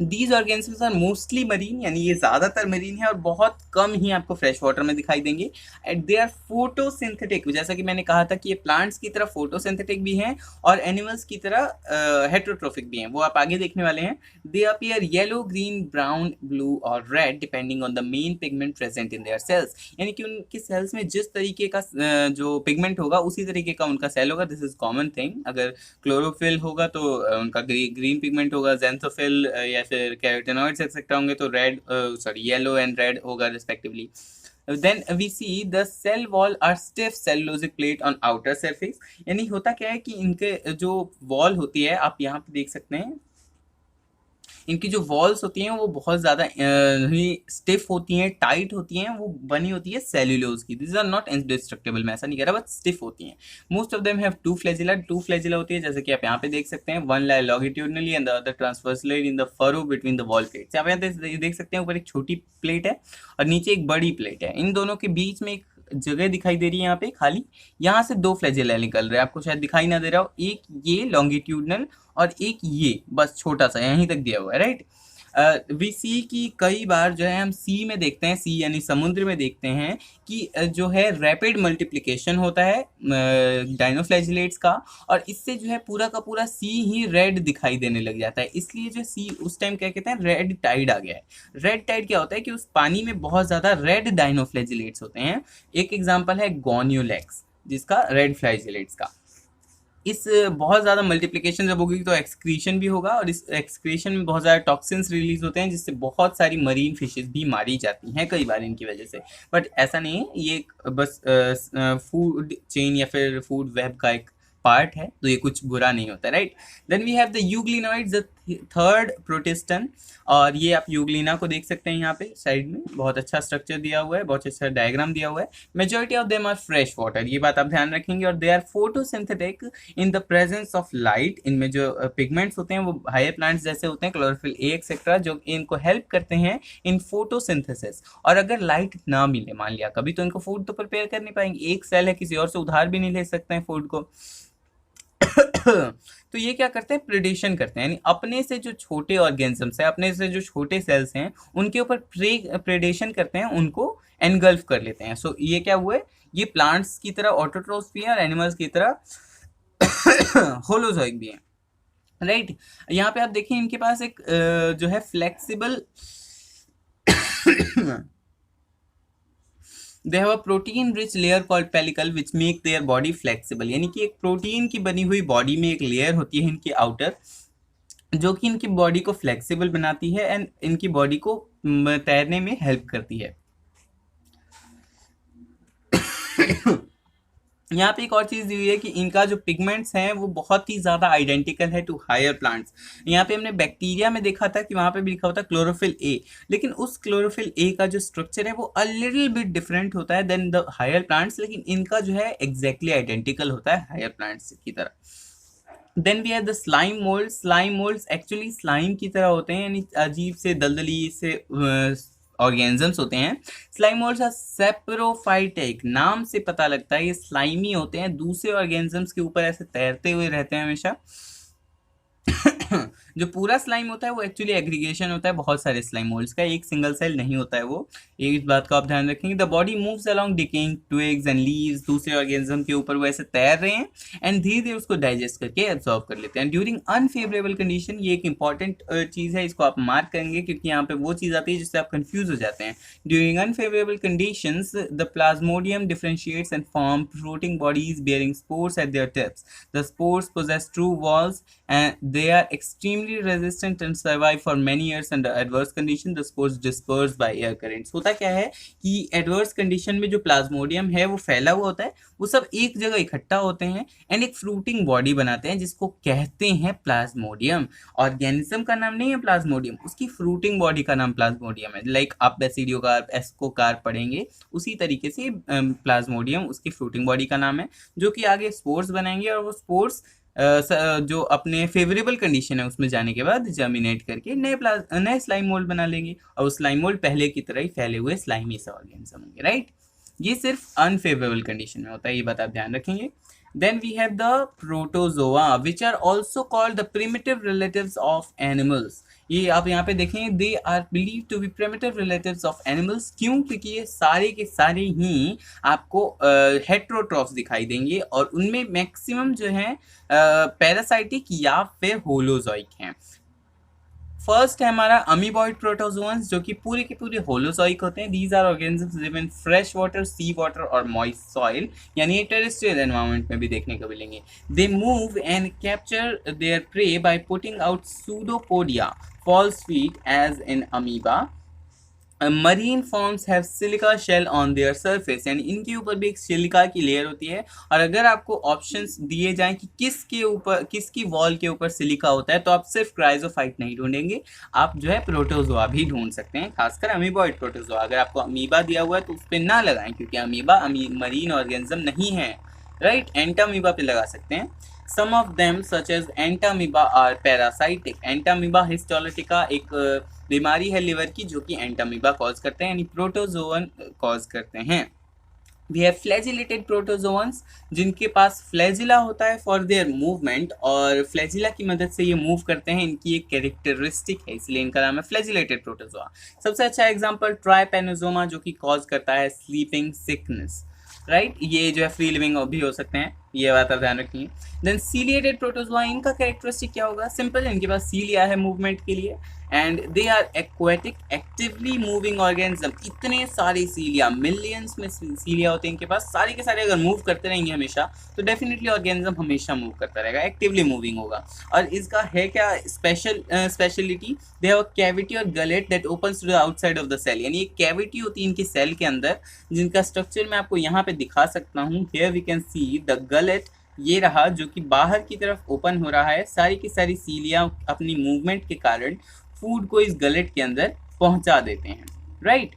[SPEAKER 1] these organisms are mostly marine, यानी ये ज़्यादातर मरीन है और बहुत कम ही आपको फ्रेश वाटर में दिखाई देंगे। एंड दे आर फोटोसिंथेटिक, जैसा कि मैंने कहा था कि ये प्लांट्स की तरह फोटोसिंथेटिक भी हैं और एनिमल्स की तरह हेट्रोट्रोफिक भी हैं, वो आप आगे देखने वाले हैं। They appear yellow, green, brown, blue और red depending on the main pigment present in their cells, यानी कि उनके सेल्स में जिस तरीके का जो पिगमेंट होगा उसी तरीके का उनका सेल होगा। This is common thing. अगर क्लोरोफिल होगा तो उनका ग्रीन पिगमेंट होगा, जेंथोफिल या फिर कैरोटेनॉइड्स एक्सेट्रा होंगे तो रेड, येलो एंड रेड होगा respectively. Then we see the cell wall are stiff cellulosic plate on outer surface, यानी होता क्या है कि इनके जो वॉल होती है आप यहाँ पे देख सकते हैं, इनकी जो वॉल्स होती हैं वो बहुत ज़्यादा स्टिफ होती हैं, टाइट होती हैं, वो बनी होती है सेल्यूलोज की। दिस आर नॉट इंडिस्ट्रक्टेबल, मैं ऐसा नहीं कह रहा, बट स्टिफ होती हैं। Most of them have two flagella होती है, जैसे कि आप यहाँ पे देख सकते हैं, one line longitudinally and the other transversely in the furrow between the wall plates. आप यहाँ देख सकते हैं ऊपर एक छोटी प्लेट है और नीचे एक बड़ी प्लेट है, इन दोनों के बीच में एक जगह दिखाई दे रही है यहाँ पे खाली, यहाँ से दो फ्लैजिला निकल रहे हैं, आपको शायद दिखाई ना दे रहा हो, एक ये लॉन्गिट्यूडनल और एक ये बस छोटा सा यहीं तक दिया हुआ है, राइट। वी सी की कई बार जो है हम सी में देखते हैं, सी यानी समुद्र में देखते हैं कि जो है रैपिड मल्टीप्लिकेशन होता है डाइनोफ्लैजिलेट्स का, और इससे जो है पूरा का पूरा सी ही रेड दिखाई देने लग जाता है, इसलिए जो सी उस टाइम क्या कहते हैं, रेड टाइड आ गया है। रेड टाइड क्या होता है कि उस पानी में बहुत ज़्यादा रेड डाइनोफ्लैजिलेट्स होते हैं। एक एग्जाम्पल है गोनियोलेक्स जिसका रेड फ्लैजिलेट्स का। इस बहुत ज़्यादा मल्टीप्लिकेशन जब होगी तो एक्सक्रीशन भी होगा, और इस एक्सक्रीशन में बहुत ज़्यादा टॉक्सिन्स रिलीज होते हैं जिससे बहुत सारी मरीन फिशेस भी मारी जाती हैं कई बार इनकी वजह से। बट ऐसा नहीं है, ये बस फूड चेन या फिर फूड वेब का एक पार्ट है, तो ये कुछ बुरा नहीं होता, right. Then we have the euglenoids, the third protistan, और ये आप यूग्लिना को देख सकते हैं यहाँ पे साइड में, बहुत अच्छा स्ट्रक्चर दिया हुआ है, बहुत अच्छा डायग्राम दिया हुआ है। Majority of them are fresh water, ये बात आप ध्यान रखेंगे, और they are photosynthetic in the presence of light. इनमें जो पिगमेंट्स होते हैं वो हायर प्लांट्स जैसे होते हैं, क्लोरोफिल ए एक्सेट्रा, जो इनको हेल्प करते हैं इन फोटोसिंथेसिस। और अगर लाइट ना मिले मान लिया कभी, तो इनको फूड तो प्रिपेयर कर नहीं पाएंगे, एक सेल है, किसी और से उधार भी नहीं ले सकते हैं फूड को। तो ये क्या करते हैं, प्रेडेशन करते हैं, यानी अपने से जो छोटे ऑर्गेनिजम्स हैं, अपने से जो छोटे सेल्स हैं, उनके ऊपर प्रेडेशन करते हैं, उनको एनगल्फ कर लेते हैं। सो ये क्या हुआ है, ये प्लांट्स की तरह ऑटोट्रोफ्स भी है और एनिमल्स की तरह होलोजोइक भी है, राइट। यहाँ पे आप देखिए इनके पास एक जो है flexible they have a protein rich layer called pellicle which make their body flexible, यानी कि एक प्रोटीन की बनी हुई बॉडी में एक लेयर होती है इनकी आउटर, जो कि इनकी बॉडी को फ्लेक्सिबल बनाती है एंड इनकी बॉडी को तैरने में हेल्प करती है। यहाँ पे एक और चीज दी हुई है कि इनका जो पिगमेंट्स हैं वो बहुत ही ज्यादा आइडेंटिकल है टू हायर प्लांट्स। यहाँ पे हमने बैक्टीरिया में देखा था कि वहां पे भी लिखा होता है क्लोरोफिल ए, लेकिन उस क्लोरोफिल ए का जो स्ट्रक्चर है वो अ लिटिल बिट डिफरेंट होता है देन द हायर प्लांट्स, लेकिन इनका जो है एग्जैक्टली आइडेंटिकल होता है हायर प्लांट्स की तरह। Then we have the slime mould, slime moulds actually slime की तरह होते हैं, यानी अजीब से दलदली से ऑर्गेनिजम्स होते हैं। स्लाइम मोल्ड्स आर सेप्रोफाइटिक, नाम से पता लगता है ये स्लाइमी होते हैं, दूसरे ऑर्गेनिजम्स के ऊपर ऐसे तैरते हुए रहते हैं हमेशा। जो पूरा स्लाइम होता है वो एक्चुअली एग्रीगेशन होता है बहुत सारे स्लाइम मोल्ड्स का, एक सिंगल सेल नहीं होता है वो, इस बात का आप ध्यान रखेंगे। The body moves along decaying twigs and leaves, दूसरे ऑर्गेनिज्म के ऊपर वो ऐसे तैर रहे हैं एंड धीरे धीरे उसको डाइजेस्ट करके एब्जॉर्ब कर लेते हैं। ड्यूरिंग अनफेवरेबल कंडीशन, ये एक इंपॉर्टेंट चीज है, इसको आप मार्क करेंगे क्योंकि यहाँ पे वो चीज आती है जिससे आप कंफ्यूज हो जाते हैं। During unfavourable conditions the Plasmodium differentiates and form floating bodies bearing spores at their tips. The spores possess true walls and they are extremely resistant and survive for many years under adverse condition. The spores disperse by air currents. होता क्या है कि adverse condition में जो Plasmodium है वो फैला हुआ होता है, वो सब एक जगह इकट्ठा होते हैं एंड एक फ्रूटिंग बॉडी बनाते हैं जिसको कहते हैं प्लाज्मोडियम। ऑर्गेनिज्म का नाम नहीं है प्लाज्मोडियम, उसकी फ्रूटिंग बॉडी का नाम प्लाज्मोडियम है। लाइक आप बेसिडियोकार्प, एस्कोकार्प पढ़ेंगे, उसी तरीके से प्लाज्मोडियम उसकी फ्रूटिंग बॉडी का नाम है, जो कि आगे स्पोर्स बनाएंगे और वो स्पोर्स जो अपने फेवरेबल कंडीशन है उसमें जाने के बाद जर्मिनेट करके नए स्लाइम मोल्ड बना लेंगे, और उस स्लाइम मोल्ड पहले की तरह ही फैले हुए स्लाइमी से ऑर्गेनिज्म होंगे, राइट। ये सिर्फ अनफेवरेबल कंडीशन में होता है, ये बात आप ध्यान रखेंगे। Then we have the protozoa which are also called the primitive relatives of animals. ये आप यहाँ पे देखेंगे, they are believed to be primitive relatives of animals। क्यों? क्योंकि ये सारे के सारे ही आपको हेट्रोट्रॉफ्स दिखाई देंगे और उनमें मैक्सिमम जो है पैरासाइटिक या फिर होलोजोइक हैं। फर्स्ट है हमारा अमीबॉइड प्रोटोजोअन्स, जो कि पूरे के पूरे होलोजोइक होते हैं। These are organisms live in fresh water, sea water और मॉइस्ट सॉइल, यानी टेरेस्ट्रियल एनवायरनमेंट में भी देखने को मिलेंगे। They move and capture their prey by putting out pseudopodia, false feet as in amoeba. Marine forms have silica shell on their surface, यानी इनके ऊपर भी एक सिलिका की लेयर होती है। और अगर आपको ऑप्शंस दिए जाएं कि किसके ऊपर, किसकी वॉल के ऊपर सिलिका होता है, तो आप सिर्फ क्राइजोफाइट नहीं ढूंढेंगे, आप जो है प्रोटोजोआ भी ढूंढ सकते हैं, खासकर अमीबॉइड प्रोटोजोआ। अगर आपको अमीबा दिया हुआ है तो उस पर ना लगाएं, क्योंकि अमीबा मरीन ऑर्गेनिज्म नहीं है, राइट। एंटामीबा पे लगा सकते हैं। Some of them such as Entamoeba are parasitic। Entamoeba histolytica एक बीमारी है लिवर की, जो कि एंटामीबा कॉज करते हैं, यानी प्रोटोजोअन कॉज करते हैं। We have flagellated protozoans, जिनके पास फ्लैजिला होता है फॉर देयर मूवमेंट, और फ्लैजिला की मदद से ये मूव करते हैं, इनकी एक कैरेक्टरिस्टिक है, इसलिए इनका नाम है फ्लैजिलेटेड प्रोटोजोआ। सबसे अच्छा एग्जांपल ट्राइपेनोसोमा, जो कि कॉज करता है स्लीपिंग सिकनेस, राइट। ये जो है फ्री लिविंग भी हो सकते हैं, ये बात आप ध्यान रखिए। देन सीलिएटेड प्रोटोजोआ, इनका कैरेक्टरिस्टिक क्या होगा? सिंपल, इनके पास सीलिया है मूवमेंट के लिए, and they are aquatic actively moving organism. इतने सारे सीलिया, मिलियंस में सीलिया होते हैं इनके पास, सारे के सारे अगर मूव करते रहेंगे हमेशा, तो डेफिनेटली ऑर्गेनिज्म हमेशा मूव करता रहेगा, एक्टिवली मूविंग होगा। और इसका है क्या speciality? They have a cavity और gullet that opens to the outside of the cell, यानी एक कैविटी होती है इनकी सेल के अंदर, जिनका स्ट्रक्चर मैं आपको यहाँ पे दिखा सकता हूँ। Here we can see the gullet, ये रहा, जो कि बाहर की तरफ ओपन हो रहा है। सारी की सारी सीलियाँ अपनी मूवमेंट के कारण फूड को इस गलेट के अंदर पहुंचा देते हैं, राइट।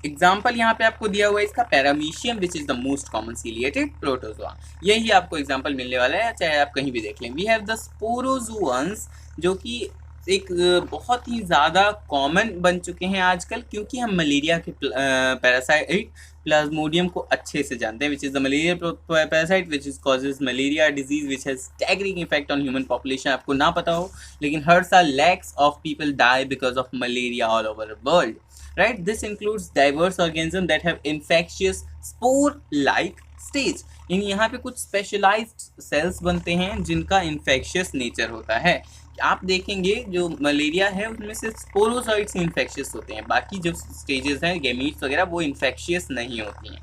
[SPEAKER 1] एग्जाम्पल यहाँ पे आपको दिया हुआ है इसका, paramecium which is the most common ciliated protozoa, यही आपको एग्जाम्पल मिलने वाला है, चाहे आप कहीं भी देख लें। वी हैव द स्पोरोजोअन्स, जो कि एक बहुत ही ज़्यादा कॉमन बन चुके हैं आजकल, क्योंकि हम मलेरिया के पैरासाइट प्लाज्मोडियम को अच्छे से जानते हैं, which is the malaria parasite which is causes malaria disease which has staggering effect on human population. आपको ना पता हो, लेकिन हर साल lakhs of people die because of malaria all over the world, right? This includes diverse organisms that have infectious spore-like stage, यानी यहाँ पे कुछ स्पेशलाइज्ड सेल्स बनते हैं जिनका इन्फेक्शियस नेचर होता है। आप देखेंगे जो मलेरिया है उसमें से स्पोरोजोइड्स इन्फेक्शियस होते हैं, बाकी जो स्टेजेस हैं गैमीट्स वगैरह वो इन्फेक्शियस नहीं होती हैं,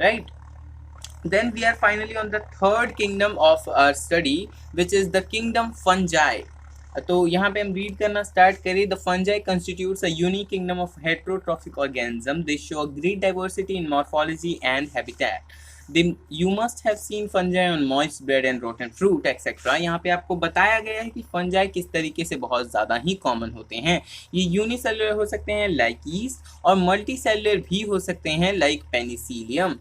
[SPEAKER 1] right. Then we are finally on the third kingdom of our study, which is the kingdom fungi. तो यहाँ पे हम रीड करना स्टार्ट करें। The fungi constitutes a unique kingdom of heterotrophic organism, they show a great diversity in morphology and habitat. You must have seen fungi on moist bread and rotten fruit etcetera. यहाँ पे आपको बताया गया है कि fungi किस तरीके से बहुत ज़्यादा ही कॉमन होते हैं। ये यूनिसेलुलर हो सकते हैं लाइक ईस्ट, और मल्टी सेलुलर भी हो सकते हैं लाइक पेनिसिलियम।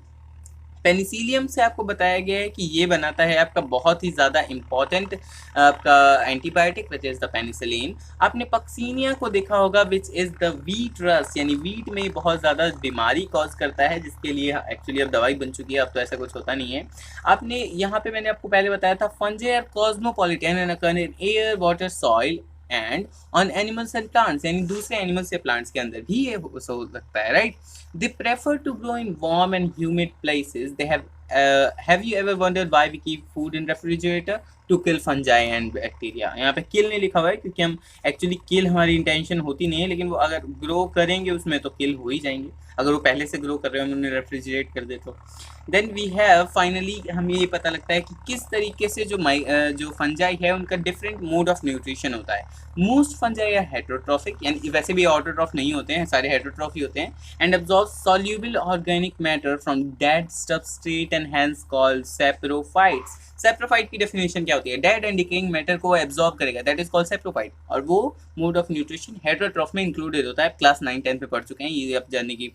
[SPEAKER 1] पेनिसिलियम से आपको बताया गया है कि ये बनाता है आपका बहुत ही ज़्यादा इम्पॉर्टेंट आपका antibiotic which is the penicillin. आपने पक्सीनिया को देखा होगा which is the wheat rust, यानी वीट में बहुत ज़्यादा बीमारी कॉज करता है, जिसके लिए एक्चुअली अब दवाई बन चुकी है, अब तो ऐसा कुछ होता नहीं है। आपने यहाँ पे मैंने आपको पहले बताया था fungi are cosmopolitan and occur in air, water, soil and on animals and plants, यानी दूसरे एनिमल्स या प्लांट्स के अंदर भी ये हो सकता है, right. They prefer to grow in warm and humid places. They have you ever wondered why we keep food in refrigerator? To kill fungi and bacteria. यहाँ पे kill नहीं लिखा हुआ है क्योंकि हम एक्चुअली kill हमारी इंटेंशन होती नहीं है, लेकिन वो अगर ग्रो करेंगे उसमें तो किल हो ही जाएंगे। अगर वो पहले से ग्रो कर रहे हैं हम उन्हें रेफ्रिजरेट कर दे तो। देन वी हैव फाइनली, हमें ये पता लगता है कि किस तरीके से जो फंजाई है उनका डिफरेंट मोड ऑफ न्यूट्रिशन होता है। मोस्ट फंजाई आर हेट्रोट्रॉफिक, यानी वैसे भी ऑटोट्रॉफ नहीं होते हैं, सारे हेट्रोट्रॉफ ही होते हैं, and absorb soluble organic matter from dead substrate and hence called saprophytes. Saprophyte की डेफिनेशन क्या होती है? डेड एंड डिकेइंग मैटर को एब्जॉर्ब करेगा, दैट इज कॉल्ड सैप्रोफाइट, और वो मोड ऑफ न्यूट्रिशन हेट्रोट्रॉफ में इंक्लूडेड होता है। क्लास 9-10 पे पढ़ चुके हैं, ये आप जानने की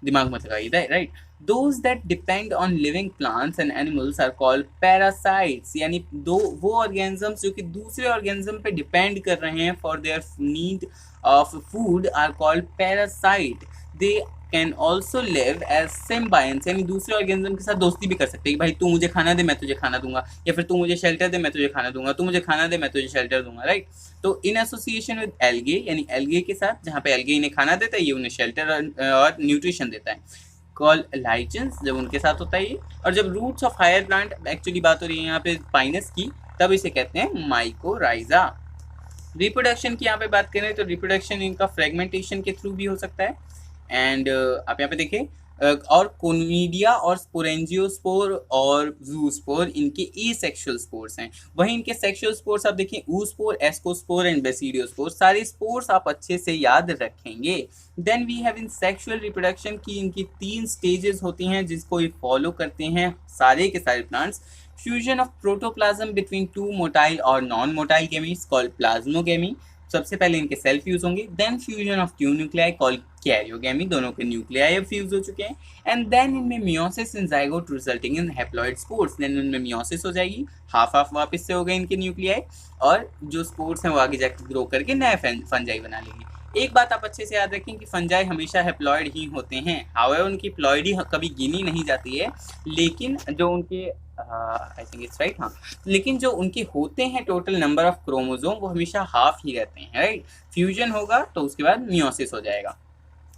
[SPEAKER 1] दिमाग मत लगाइए, right. Those that depend on living plants and animals are called parasites, यानी वो organisms जो कि दूसरे organism पे depend कर रहे हैं for their need of food are called parasite. They can also live as symbionts, यानी दूसरे organism के साथ दोस्ती भी कर सकते हैं कि भाई तू मुझे खाना दे मैं तुझे खाना दूंगा, या फिर तू मुझे शेल्टर दे मैं तुझे खाना दूंगा, तू मुझे खाना दे मैं तुझे शेल्टर दूंगा, राइट। तो इन एसोसिएशन विद एल्गे, यानी एल्गे के साथ, जहाँ पे एल्गे इन्हें खाना देता है, ये उन्हें शेल्टर और न्यूट्रिशन देता है, कॉल लाइचेंस, जब उनके साथ होता है ये। और जब roots of higher plant, actually बात हो रही है यहाँ पे पाइनस की, तब इसे कहते हैं माइकोराइजा। रिप्रोडक्शन की यहाँ पे बात करें तो रिप्रोडक्शन इनका फ्रेगमेंटेशन के थ्रू भी हो सकता है, एंड आप यहाँ पे देखें और कोनिडिया और स्पोरेंजियोस्पोर और जूस्पोर इनके एसेक्सुअल स्पोर्स हैं। वहीं इनके सेक्सुअल स्पोर्स आप देखें ऊस्पोर, एस्कोस्पोर एंड बेसिडियोस्पोर, सारे स्पोर्स आप अच्छे से याद रखेंगे। Then we have in sexual reproduction की इनकी 3 स्टेजेस होती हैं जिसको ये फॉलो करते हैं सारे के सारे plants. Fusion of protoplasm between 2 motile और non motile gametes called plasmogamy, सबसे पहले इनके सेल फ्यूज होंगे। Then fusion of 2 nuclei called karyogamy, दोनों के न्यूक्लियाई फ्यूज हो चुके हैं। एंड देन इनमें meiosis in zygote resulting in haploid spores, then इनमें मियोसिस हो जाएगी, हाफ वापस से हो गए इनके न्यूक्लियाई, और जो स्पोर्स हैं वो आगे जाकर ग्रो करके नए फंजाई बना लेंगे। एक बात आप अच्छे से याद रखें कि फंजाई हमेशा हैप्लॉइड ही होते हैं, हाउएवर उनकी प्लॉइडी कभी गिनी नहीं जाती है, लेकिन जो उनके आई थिंक इट्स राइट, हाँ, लेकिन जो उनके होते हैं टोटल नंबर ऑफ क्रोमोजोम वो हमेशा हाफ ही रहते हैं, राइट। फ्यूजन होगा तो उसके बाद मियोसिस हो जाएगा।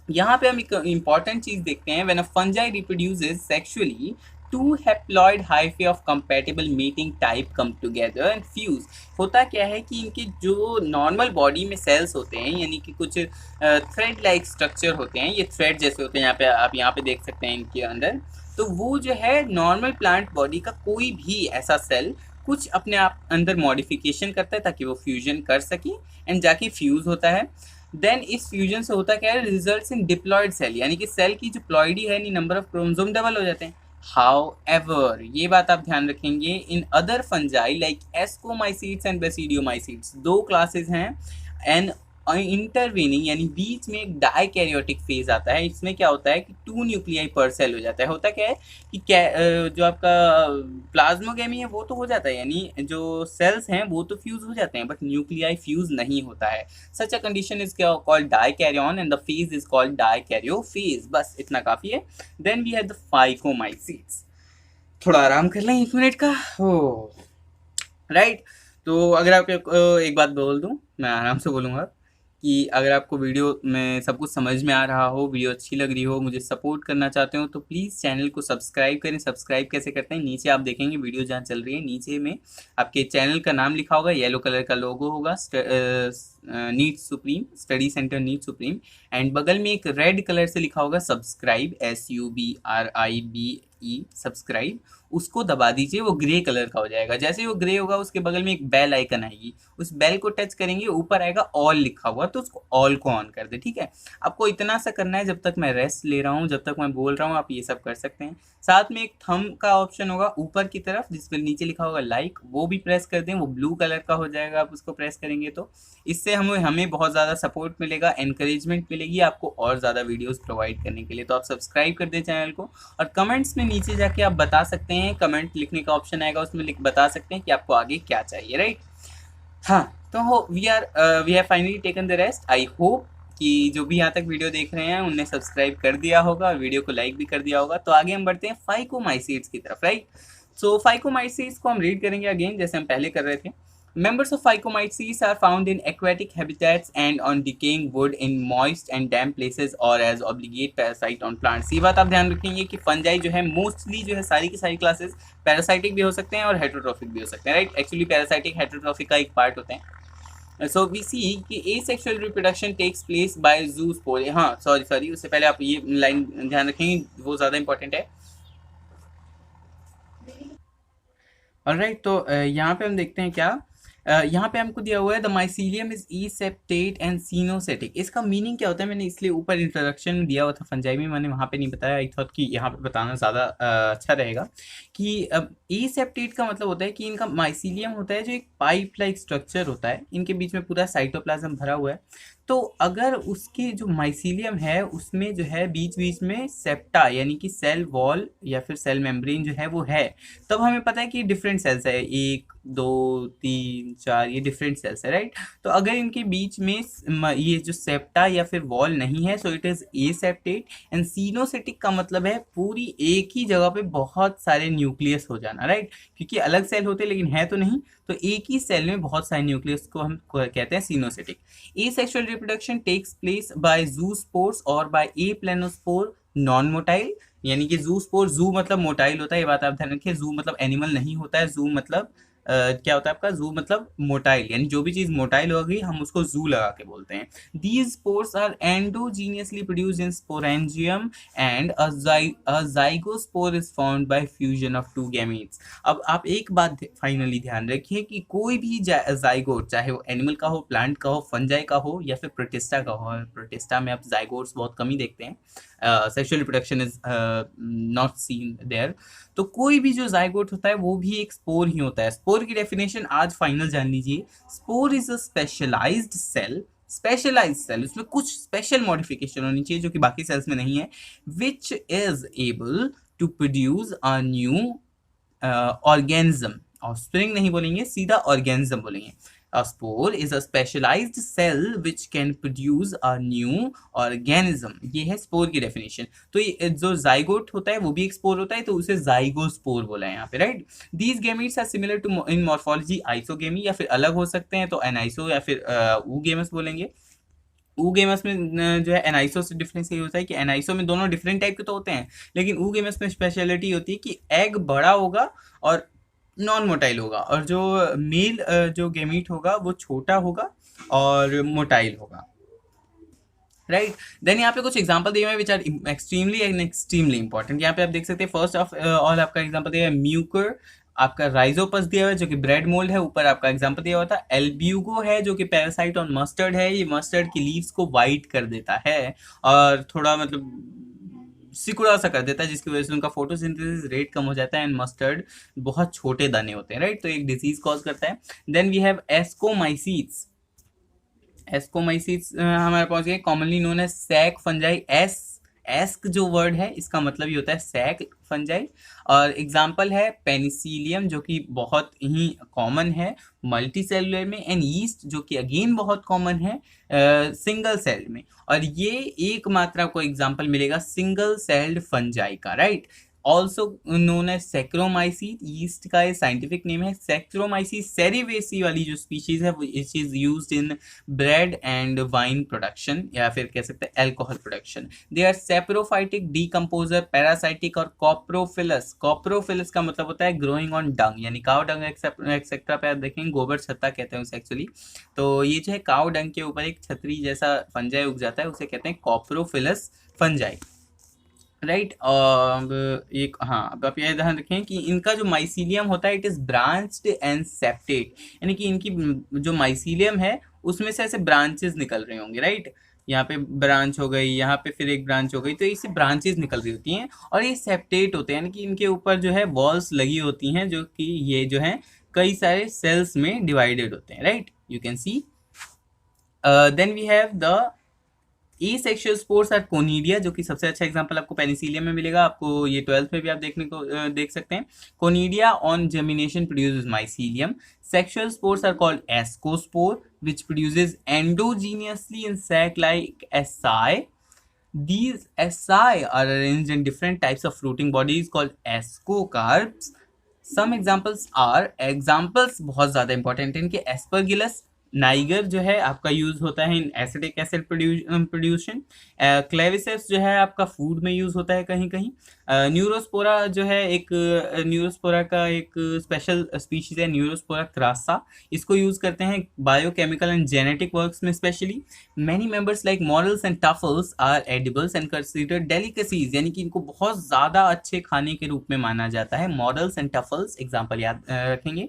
[SPEAKER 1] यहाँ पे हम एक इम्पॉर्टेंट चीज देखते हैं, when a fungi reproduces sexually two haploid hyphae of compatible mating type come together and fuse. होता क्या है कि इनके जो नॉर्मल बॉडी में सेल्स होते हैं, यानी कि कुछ थ्रेड लाइक स्ट्रक्चर होते हैं, ये थ्रेड जैसे होते हैं, यहाँ पे आप यहाँ पे देख सकते हैं इनके अंदर। तो वो जो है नॉर्मल प्लांट बॉडी का कोई भी ऐसा सेल कुछ अपने आप अंदर मॉडिफिकेशन करता है ताकि वो फ्यूजन कर सके एंड जाके फ्यूज होता है। देन इस फ्यूजन से होता क्या है, रिजल्ट्स इन डिप्लॉयड सेल, यानी कि सेल की जो प्लॉइडी है यानी नंबर ऑफ क्रोमोसोम डबल हो जाते हैं। हाउएवर, ये बात आप ध्यान रखेंगे, in other fungi like ascomycetes and basidiomycetes, दो क्लासेस हैं, एंड इंटरवेनिंग यानी बीच में एक डाइकैरियोटिक फेज आता है। इसमें क्या होता है कि 2 न्यूक्लियाई पर सेल हो जाता है। होता क्या है कि जो आपका प्लाज्मोगेमी है वो तो हो जाता है, यानी जो सेल्स हैं वो तो फ्यूज हो जाते हैं, बट न्यूक्लियाई फ्यूज नहीं होता है। Such a condition is called dikaryon and the phase is called dikaryophase. बस इतना काफी है। Then we have the phycomycetes. थोड़ा आराम कर लें 1 मिनट का हो, राइट। तो अगर आपको एक बात बोल दूं, मैं आराम से बोलूँगा कि अगर आपको वीडियो में सब कुछ समझ में आ रहा हो, वीडियो अच्छी लग रही हो, मुझे सपोर्ट करना चाहते हो, तो प्लीज़ चैनल को सब्सक्राइब करें। सब्सक्राइब कैसे करते हैं, नीचे आप देखेंगे वीडियो जहाँ चल रही है, नीचे में आपके चैनल का नाम लिखा होगा, येलो कलर का लोगो होगा, NEET Supreme, study centre NEET Supreme, and बगल में एक रेड कलर से लिखा होगा सब्सक्राइब, SUBRIBE, सब्सक्राइब। उसको दबा दीजिए, वो ग्रे कलर का हो जाएगा। जैसे ही वो ग्रे होगा उसके बगल में एक बेल आइकन आएगी, उस बेल को टच करेंगे, ऊपर आएगा ऑल लिखा हुआ, तो उसको ऑल को ऑन कर दे, ठीक है। आपको इतना सा करना है, जब तक मैं रेस्ट ले रहा हूँ, जब तक मैं बोल रहा हूँ, आप ये सब कर सकते हैं। साथ में एक थंब का ऑप्शन होगा ऊपर की तरफ जिस पर नीचे लिखा होगा लाइक, वो भी प्रेस कर दें, वो ब्लू कलर का हो जाएगा। आप उसको प्रेस करेंगे तो इससे हमें बहुत ज़्यादा सपोर्ट मिलेगा, एनकरेजमेंट मिलेगी आपको और ज़्यादा वीडियोस प्रोवाइड करने के लिए। तो आप सब्सक्राइब कर दें चैनल को, और कमेंट्स में नीचे जाके आप बता सकते हैं, कमेंट लिखने का ऑप्शन आएगा, उसमें बता सकते हैं कि आपको आगे क्या चाहिए, राइट। हाँ, तो we have finally taken the rest. I hope कि जो भी यहाँ तक वीडियो देख रहे हैं उनने सब्सक्राइब कर दिया होगा, वीडियो को लाइक भी कर दिया होगा। तो आगे हम बढ़ते हैं फाइकोमाइसीट्स की तरफ, राइट। सो फाइकोमाइसीट्स को हम रीड करेंगे अगेन, जैसे हम पहले कर रहे थे। Members of Phycomyces are found in aquatic habitats and on decaying wood in moist and damp places or as obligate parasite on plants। ये बात आप ध्यान रखेंगे कि फंजाई जो है मोस्टली जो है सारी की सारी क्लासेस पैरासाइटिक भी हो सकते हैं और हेटरोट्रॉफिक भी हो सकते हैं, राइट। एक्चुअली पैरासाइटिक हेटरोट्रॉफिक का एक पार्ट होते हैं। सो वी सी कि asexual reproduction takes place by zoospore. हाँ सॉरी, उससे पहले आप ये लाइन ध्यान रखेंगे, वो ज़्यादा इंपॉर्टेंट है। ऑलराइट, तो यहाँ पे हम देखते हैं क्या, यहाँ पे हमको दिया हुआ है द माइसीलियम इज ईसेप्टेट एंड सीनोसेटिक। इसका मीनिंग क्या होता है, मैंने इसलिए ऊपर इंट्रोडक्शन में दिया हुआ था फंजाई में, मैंने वहाँ पे नहीं बताया। आई थॉट कि यहाँ पे बताना ज़्यादा अच्छा रहेगा कि ईसेप्टेट का मतलब होता है कि इनका माइसीलियम होता है जो एक पाइप लाइक स्ट्रक्चर होता है, इनके बीच में पूरा साइटोप्लाज्म भरा हुआ है। तो अगर उसके जो माइसीलियम है उसमें जो है बीच बीच में सेप्टा यानी कि सेल वॉल या फिर सेल मेम्ब्रेन जो है वो है, तब हमें पता है कि डिफरेंट सेल्स है, 1 2 3 4, ये डिफरेंट सेल्स है, राइट। तो अगर इनके बीच में ये जो सेप्टा या फिर वॉल नहीं है, so it is aseptate. And coenocytic का मतलब है पूरी एक ही जगह पे बहुत सारे न्यूक्लियस हो जाना, राइट। क्योंकि अलग सेल होते हैं लेकिन है तो नहीं, तो एक ही सेल में बहुत सारे न्यूक्लियस को हम कहते हैं coenocytic. Asexual reproduction takes place by zoospores और बाय एप्लेनोस्पोर नॉन मोटाइल, यानी कि जूस्पोर, जू मतलब मोटाइल होता है, ये बात आप ध्यान रखिए। जू मतलब एनिमल नहीं होता है, जू मतलब क्या होता है आपका, जू मतलब मोटाइल, यानी जो भी चीज मोटाइल होगी हम उसको जू लगा के बोलते हैं। These spores are endogenously produced in sporangium and a zygospore is found by fusion of 2 gametes. अब आप एक बात फाइनली ध्यान रखिए कि कोई भी जाइगोट, चाहे वो एनिमल का हो, प्लांट का हो, फंजाई का हो या फिर प्रोटिस्टा का हो, प्रोटिस्टा में आप जाइगोट्स बहुत कम ही देखते हैं, sexual reproduction is not seen there. तो कोई भी जो जाइगोट होता है वो भी एक स्पोर ही होता है। स्पोर की डेफिनेशन आज फाइनल जान लीजिए। Spore is a specialised cell, specialised cell, उसमें कुछ स्पेशल मॉडिफिकेशन होनी चाहिए जो कि बाकी सेल्स में नहीं है, which is able to produce a new organism. और स्प्रिंग नहीं बोलेंगे, सीधा ऑर्गेनिज्म बोलेंगे। A spore is a specialized cell which can produce a new organism। ये है स्पोर की डेफिनेशन। तो ये जो जाइगोट होता है वो भी एक स्पोर होता है, तो उसे जाइगोस्पोर बोला है यहाँ पे, right. These gametes are similar to in morphology isogamy, या फिर अलग हो सकते हैं तो एनाइसो या फिर ऊगेमस बोलेंगे। ऊगेमस में जो है एनाइसो से डिफरेंस ये होता है कि एनाइसो में दोनों डिफरेंट टाइप के तो होते हैं, लेकिन ऊगेमस में स्पेशलिटी होती है कि एग बड़ा होगा और नॉन मोटाइल होगा, और जो मेल जो गेमीट होगा वो छोटा होगा और मोटाइल होगा, राइट। देन यहाँ पे कुछ एग्जांपल दिए हुए हैं which are extremely and extremely important. यहाँ पे आप देख सकते हैं फर्स्ट ऑफ ऑल आपका एग्जांपल दिया है म्यूकर, आपका राइजोपस दिया हुआ है जो कि ब्रेड मोल्ड है, ऊपर आपका एग्जांपल दिया हुआ था एल्ब्यूगो है जो कि पैरासाइट ऑन मस्टर्ड है, ये मस्टर्ड की लीव्स को वाइट कर देता है और थोड़ा मतलब सिकुड़ा सा कर देता है, जिसकी वजह से उनका फोटोसिंथेसिस रेट कम हो जाता है एंड मस्टर्ड बहुत छोटे दाने होते हैं, राइट। तो एक डिजीज कॉज करता है। Then we have ascomycetes, ascomycetes हमारे पहुंच गए, commonly known as sac fungi. Asc जो वर्ड है इसका मतलब ये होता है सैक फंजाई, और एग्जाम्पल है पेनिसिलियम जो कि बहुत ही कॉमन है मल्टी सेलुलर में, एंड यीस्ट जो कि अगेन बहुत कॉमन है सिंगल सेल में, और ये एक मात्रा को एग्जाम्पल मिलेगा सिंगल सेल्ड फंजाई का, right. Also known as saccharomycete, yeast का साइंटिफिक नेम है सेक्रोमाइसीस सेरिवेसी वाली जो स्पीशीज है which is used in bread and wine production, या फिर कह सकते हैं alcohol production. They are saprophytic, decomposer, parasitic और कॉप्रोफिलस। कॉप्रोफिलस का मतलब होता है ग्रोइंग ऑन डंग, यानी काउ डंग एक्सेट्रा पे आप देखेंगे गोबर छत्ता कहते हैं उसे एक्चुअली। तो ये जो है काउ डंग के ऊपर एक छतरी जैसा फंजाई उग जाता है, उसे कहते हैं कॉप्रोफिलस फंजाई, राइट। अब एक हाँ, अब आप यह ध्यान रखें कि इनका जो माइसीलियम होता है it is branched and septate, यानी कि इनकी जो माइसीलियम है उसमें से ऐसे ब्रांचेस निकल रहे होंगे, राइट। यहाँ पे ब्रांच हो गई, यहाँ पे फिर एक ब्रांच हो गई, तो इससे ब्रांचेस निकल रही होती हैं, और ये सेप्टेट होते हैं, यानी कि इनके ऊपर जो है वॉल्स लगी होती हैं जो कि ये जो है कई सारे सेल्स में डिवाइडेड होते हैं, right. You can see. Then we have the asexual spores are conidia, जो कि सबसे अच्छा एग्जांपल आपको पेनिसिलियम में मिलेगा, आपको ये 12th में भी आप देखने को देख सकते हैं। Conidia on germination produces mycelium. Sexual spores are called ascospore which produces endogenously in sac like asci. These asci are arranged in different types of fruiting bodies called ascocarps. Some examples बहुत ज्यादा important है इनके, Aspergillus Niger जो है आपका use होता है in acidic acid production. Claviceps जो है आपका फूड में यूज होता है कहीं कहीं। न्यूरोस्पोरा जो है एक न्यूरोस्पोरा का एक स्पेशल स्पीशीज है न्यूरोस्पोरा क्रासा, इसको यूज करते हैं बायोकेमिकल एंड जेनेटिक वर्क्स में specially. Many members like morels and truffles are edibles and considered delicacies, यानी कि इनको बहुत ज्यादा अच्छे खाने के रूप में माना जाता है। मॉरल्स एंड टफल्स एग्जाम्पल याद रखेंगे।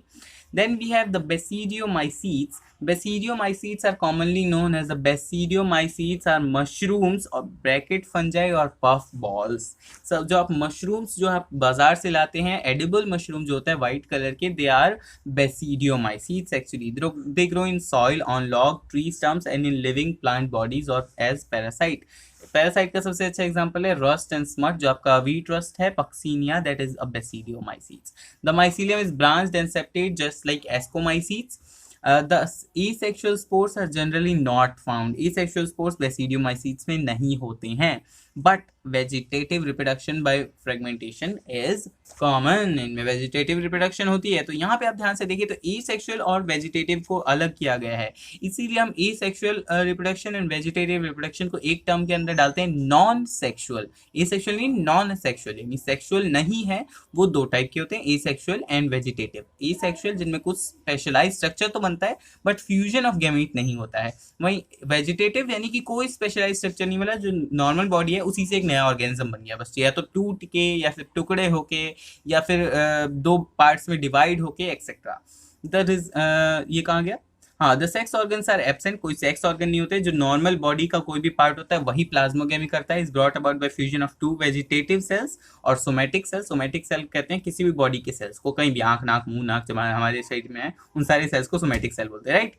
[SPEAKER 1] Then we have the basidiomycetes. Basidiomycetes are commonly known as the basidiomycetes are mushrooms or bracket fungi or puff balls. So जो आप mushrooms जो आप बाजार से लाते हैं edible mushroom जो होता है white color के, they are basidiomycetes actually. They grow in soil, on log, tree stumps and in living plant bodies or as parasite. Parasite का सबसे अच्छा एग्जांपल है रस्ट एंड स्मट, जो आपका वीट रस्ट है, Puccinia, that is a basidiomycetes. The mycelium is branched and septate just like ascomycetes. The asexual spores are generally not found. Asexual spores basidiomycetes में नहीं होते हैं, but vegetative reproduction by fragmentation is common. इनमें vegetative reproduction होती है। तो यहाँ पे आप ध्यान से देखिए तो asexual और vegetative को अलग किया गया है, इसीलिए हम asexual reproduction and vegetative reproduction को एक टर्म के अंदर डालते हैं नॉन सेक्सुअल। एसेक्सुअल नहीं नॉन सेक्सुअल, यानी सेक्सुअल नहीं है, वो दो टाइप के होते हैं, एसेक्सुअल एंड वेजिटेटिव। एसेक्सुअल जिनमें कुछ स्पेशलाइज स्ट्रक्चर तो बनता है बट फ्यूजन ऑफ गैमीट नहीं होता है, वहीं वेजिटेटिव यानी कि कोई स्पेशलाइज स्ट्रक्चर नहीं मिला, जो नॉर्मल बॉडी है उसी से एक नया ऑर्गेनिज्म बन गया बस, या तो टूट के या फिर टुकड़े होके या फिर दो पार्ट्स में डिवाइड होके एक्सेट्रा। ये कहाँ गया, हाँ, the sex organs are absent, कोई सेक्स ऑर्गन नहीं होते, जो नॉर्मल बॉडी का कोई भी पार्ट होता है वही प्लाज्मोगेमी करता है। Is brought about by fusion of two vegetative cells और सोमैटिक सेल्स। सोमैटिक सेल कहते हैं किसी भी बॉडी के सेल्स को, कहीं भी आंख नाक मुंह नाक जब हमारे शरीर में है उन सारे सेल्स को सोमैटिक सेल बोलते हैं, राइट।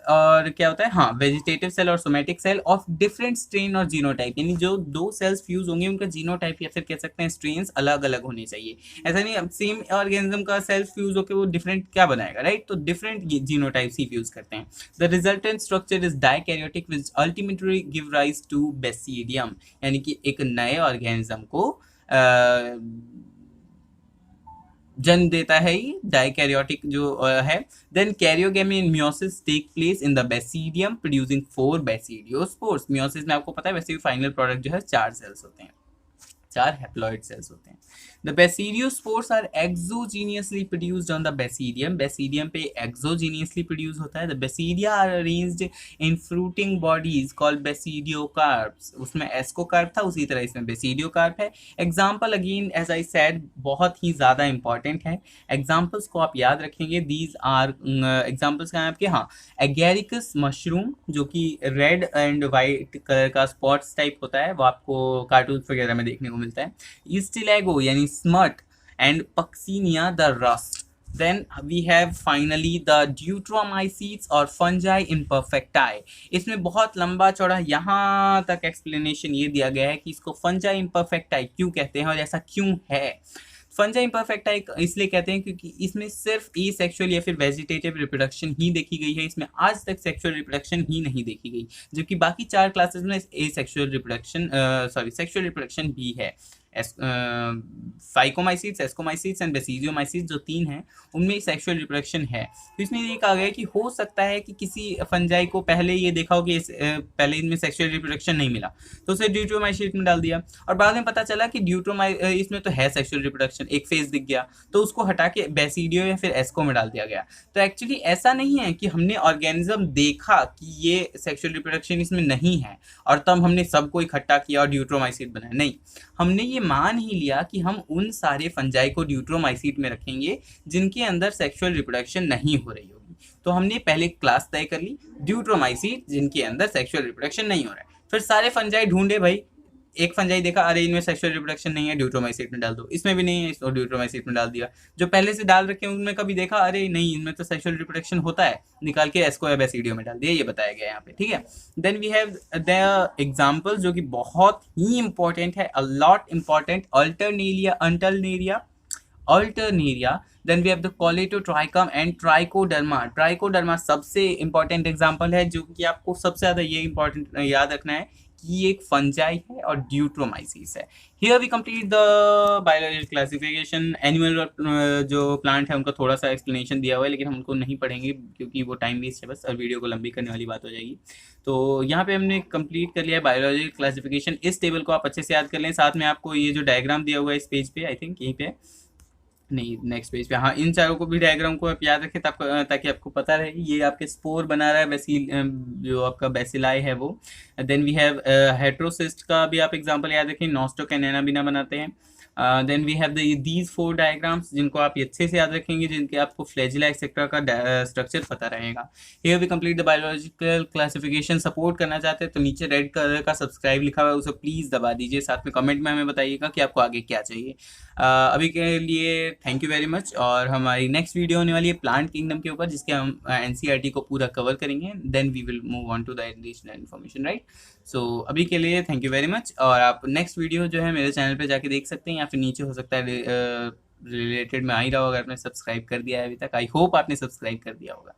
[SPEAKER 1] और क्या होता है, हाँ, वेजिटेटिव सेल और somatic cell of different strain और जीनोटाइप, यानी जो दो सेल्स फ्यूज होंगे उनका जीनोटाइप या फिर कह सकते हैं स्ट्रेन्स अलग अलग होने चाहिए। ऐसा नहीं सेम ऑर्गेनिज्म का सेल फ्यूज होकर वो डिफरेंट क्या बनाएगा, राइट। तो डिफरेंट जीनोटाइप्स ही फ्यूज करते हैं। The resultant structure is dikaryotic which ultimately give rise to basidium, यानी कि एक नए ऑर्गेनिज्म को जन्म देता है ये डाइकैरियोटिक जो है। Then karyogamy in meiosis take place in the basidium producing 4 basidiospores. Meiosis में आपको पता है वैसे भी फाइनल प्रोडक्ट जो है 4 सेल्स होते हैं, 4 हैप्लॉइड सेल्स होते हैं। The basidiospores are exogenously produced on the basidium. basidium पे exogenously produce होता है। The basidia are arranged in fruiting bodies called basidiocarps. उसमें ascocarp था, उसी तरह इसमें basidiocarp है। Example again as I said बहुत ही ज़्यादा important है। Examples को आप याद रखेंगे। These are examples क्या हैं आपके, हाँ, एगेरिकस मशरूम जो कि रेड एंड वाइट कलर का स्पॉट्स टाइप होता है, वो आपको कार्टून वगैरह में देखने को मिलता है। ईस्टिलेगो यानी smut and Puccinia the rust. Then we have finally the deuteromycetes और फंजाई इम्परफेक्टाई। इसमें बहुत लंबा चौड़ा यहाँ तक एक्सप्लेनेशन ये दिया गया है कि इसको फंजाई इम्परफेक्टाई क्यों कहते हैं और ऐसा क्यों है। फंजा इम्परफेक्टा इसलिए कहते हैं क्योंकि इसमें सिर्फ ए सेक्सुअल या फिर वेजिटेटिव रिप्रोडक्शन ही देखी गई है, इसमें आज तक सेक्सुअल रिप्रोडक्शन ही नहीं देखी गई, जबकि बाकी 4 क्लासेस में ए सेक्सुअल रिप्रोडक्शन सेक्सुअल रिप्रोडक्शन भी है। फाइकोमाइसीट्स, एस्कोमाइसीट्स एंड बेसिडियोमाइसीट्स जो 3 हैं उनमें सेक्सुअल रिप्रोडक्शन है। तो इसमें ये कहा गया कि हो सकता है कि किसी फंजाई को पहले ये देखा हो कि पहले इनमें सेक्सुअल रिप्रोडक्शन नहीं मिला तो उसे ड्यूट्रोमाइसीट में डाल दिया, और बाद में पता चला कि इसमें तो है सेक्सुअल रिप्रोडक्शन, एक फेज दिख गया तो उसको हटा के बेसिडियो या फिर एस्को में डाल दिया गया। तो एक्चुअली ऐसा नहीं है कि हमने ऑर्गेनिज्म देखा कि ये सेक्सुअल रिप्रोडक्शन इसमें नहीं है और तब हमने सबको इकट्ठा किया और ड्यूट्रोमाइसीट बनाया, नहीं, हमने ये मान ही लिया कि हम उन सारे फंजाई को ड्यूट्रोमाइसीट में रखेंगे जिनके अंदर सेक्सुअल रिप्रोडक्शन नहीं हो रही होगी। तो हमने पहले क्लास तय कर ली ड्यूट्रोमाइसीट जिनके अंदर सेक्सुअल रिप्रोडक्शन नहीं हो रहा है, फिर सारे फंजाई ढूंढे भाई, एक फंजाई देखा अरे इनमें सेक्सुअल रिप्रोडक्शन नहीं है ड्यूट्रोमाइसीट में डाल दो, इसमें भी नहीं है इसको ड्यूट्रोमाइसीट में डाल दिया। जो पहले से डाल रखे हैं उनमें कभी देखा अरे नहीं इनमें तो सेक्सुअल रिप्रोडक्शन होता है, निकाल के एस्को या बेसिडियो में डाल दिया, ये बताया गया यहाँ पे, ठीक है। Then we have the example जो कि बहुत ही इंपॉर्टेंट है, a lot important, alternaria. Then we have the colletotrichum and trichoderma. Trichoderma सबसे इंपॉर्टेंट एग्जांपल है जो कि आपको सबसे ज़्यादा ये इंपॉर्टेंट याद रखना है कि ये एक फंजाई है और ड्यूट्रोमाइसीस है। Here we complete the biological classification. Animal जो प्लांट है उनका थोड़ा सा एक्सप्लेनेशन दिया हुआ है लेकिन हम उनको नहीं पढ़ेंगे क्योंकि वो टाइम वेस्ट है बस, और वीडियो को लंबी करने वाली बात हो जाएगी। तो यहाँ पे हमने कंप्लीट कर लिया है बायोलॉजिकल क्लासिफिकेशन। इस टेबल को आप अच्छे से याद कर लें, साथ में आपको ये जो डायग्राम दिया हुआ है इस पेज पे, आई थिंक यहीं पे नहीं नेक्स्ट पेज पे, हाँ, इन चारों को भी डायग्राम को आप याद रखें ताकि आपको पता रहे ये आपके स्पोर बना रहा है बेसिल जो आपका बेसिलाई है वो। देन वी हैव हेट्रोसिस्ट का भी आप एग्जांपल याद रखें, नॉस्टोक एंड एनाबिना बनाते हैं। Then we have these 4 diagrams जिनको आप अच्छे से याद रखेंगे, जिनके आपको फ्लैजिला एक्सेट्रा का स्ट्रक्चर पता रहेगा। Here we complete the biological classification. Support करना चाहते हैं तो नीचे रेड कलर का सब्सक्राइब लिखा हुआ है उसे प्लीज़ दबा दीजिए, साथ में कमेंट में हमें बताइएगा कि आपको आगे क्या चाहिए। अभी के लिए थैंक यू वेरी मच, और हमारी नेक्स्ट वीडियो होने वाली है प्लांट किंगडम के ऊपर जिसके हम एनसीईआरटी को पूरा कवर करेंगे। Then we will move on to the additional information, right. So अभी के लिए थैंक यू वेरी मच, और आप नेक्स्ट वीडियो जो है मेरे चैनल पे जाके देख सकते हैं या फिर नीचे हो सकता है रिलेटेड में आ ही रहा होगा, आपने सब्सक्राइब कर दिया है अभी तक, आई होप आपने सब्सक्राइब कर दिया होगा।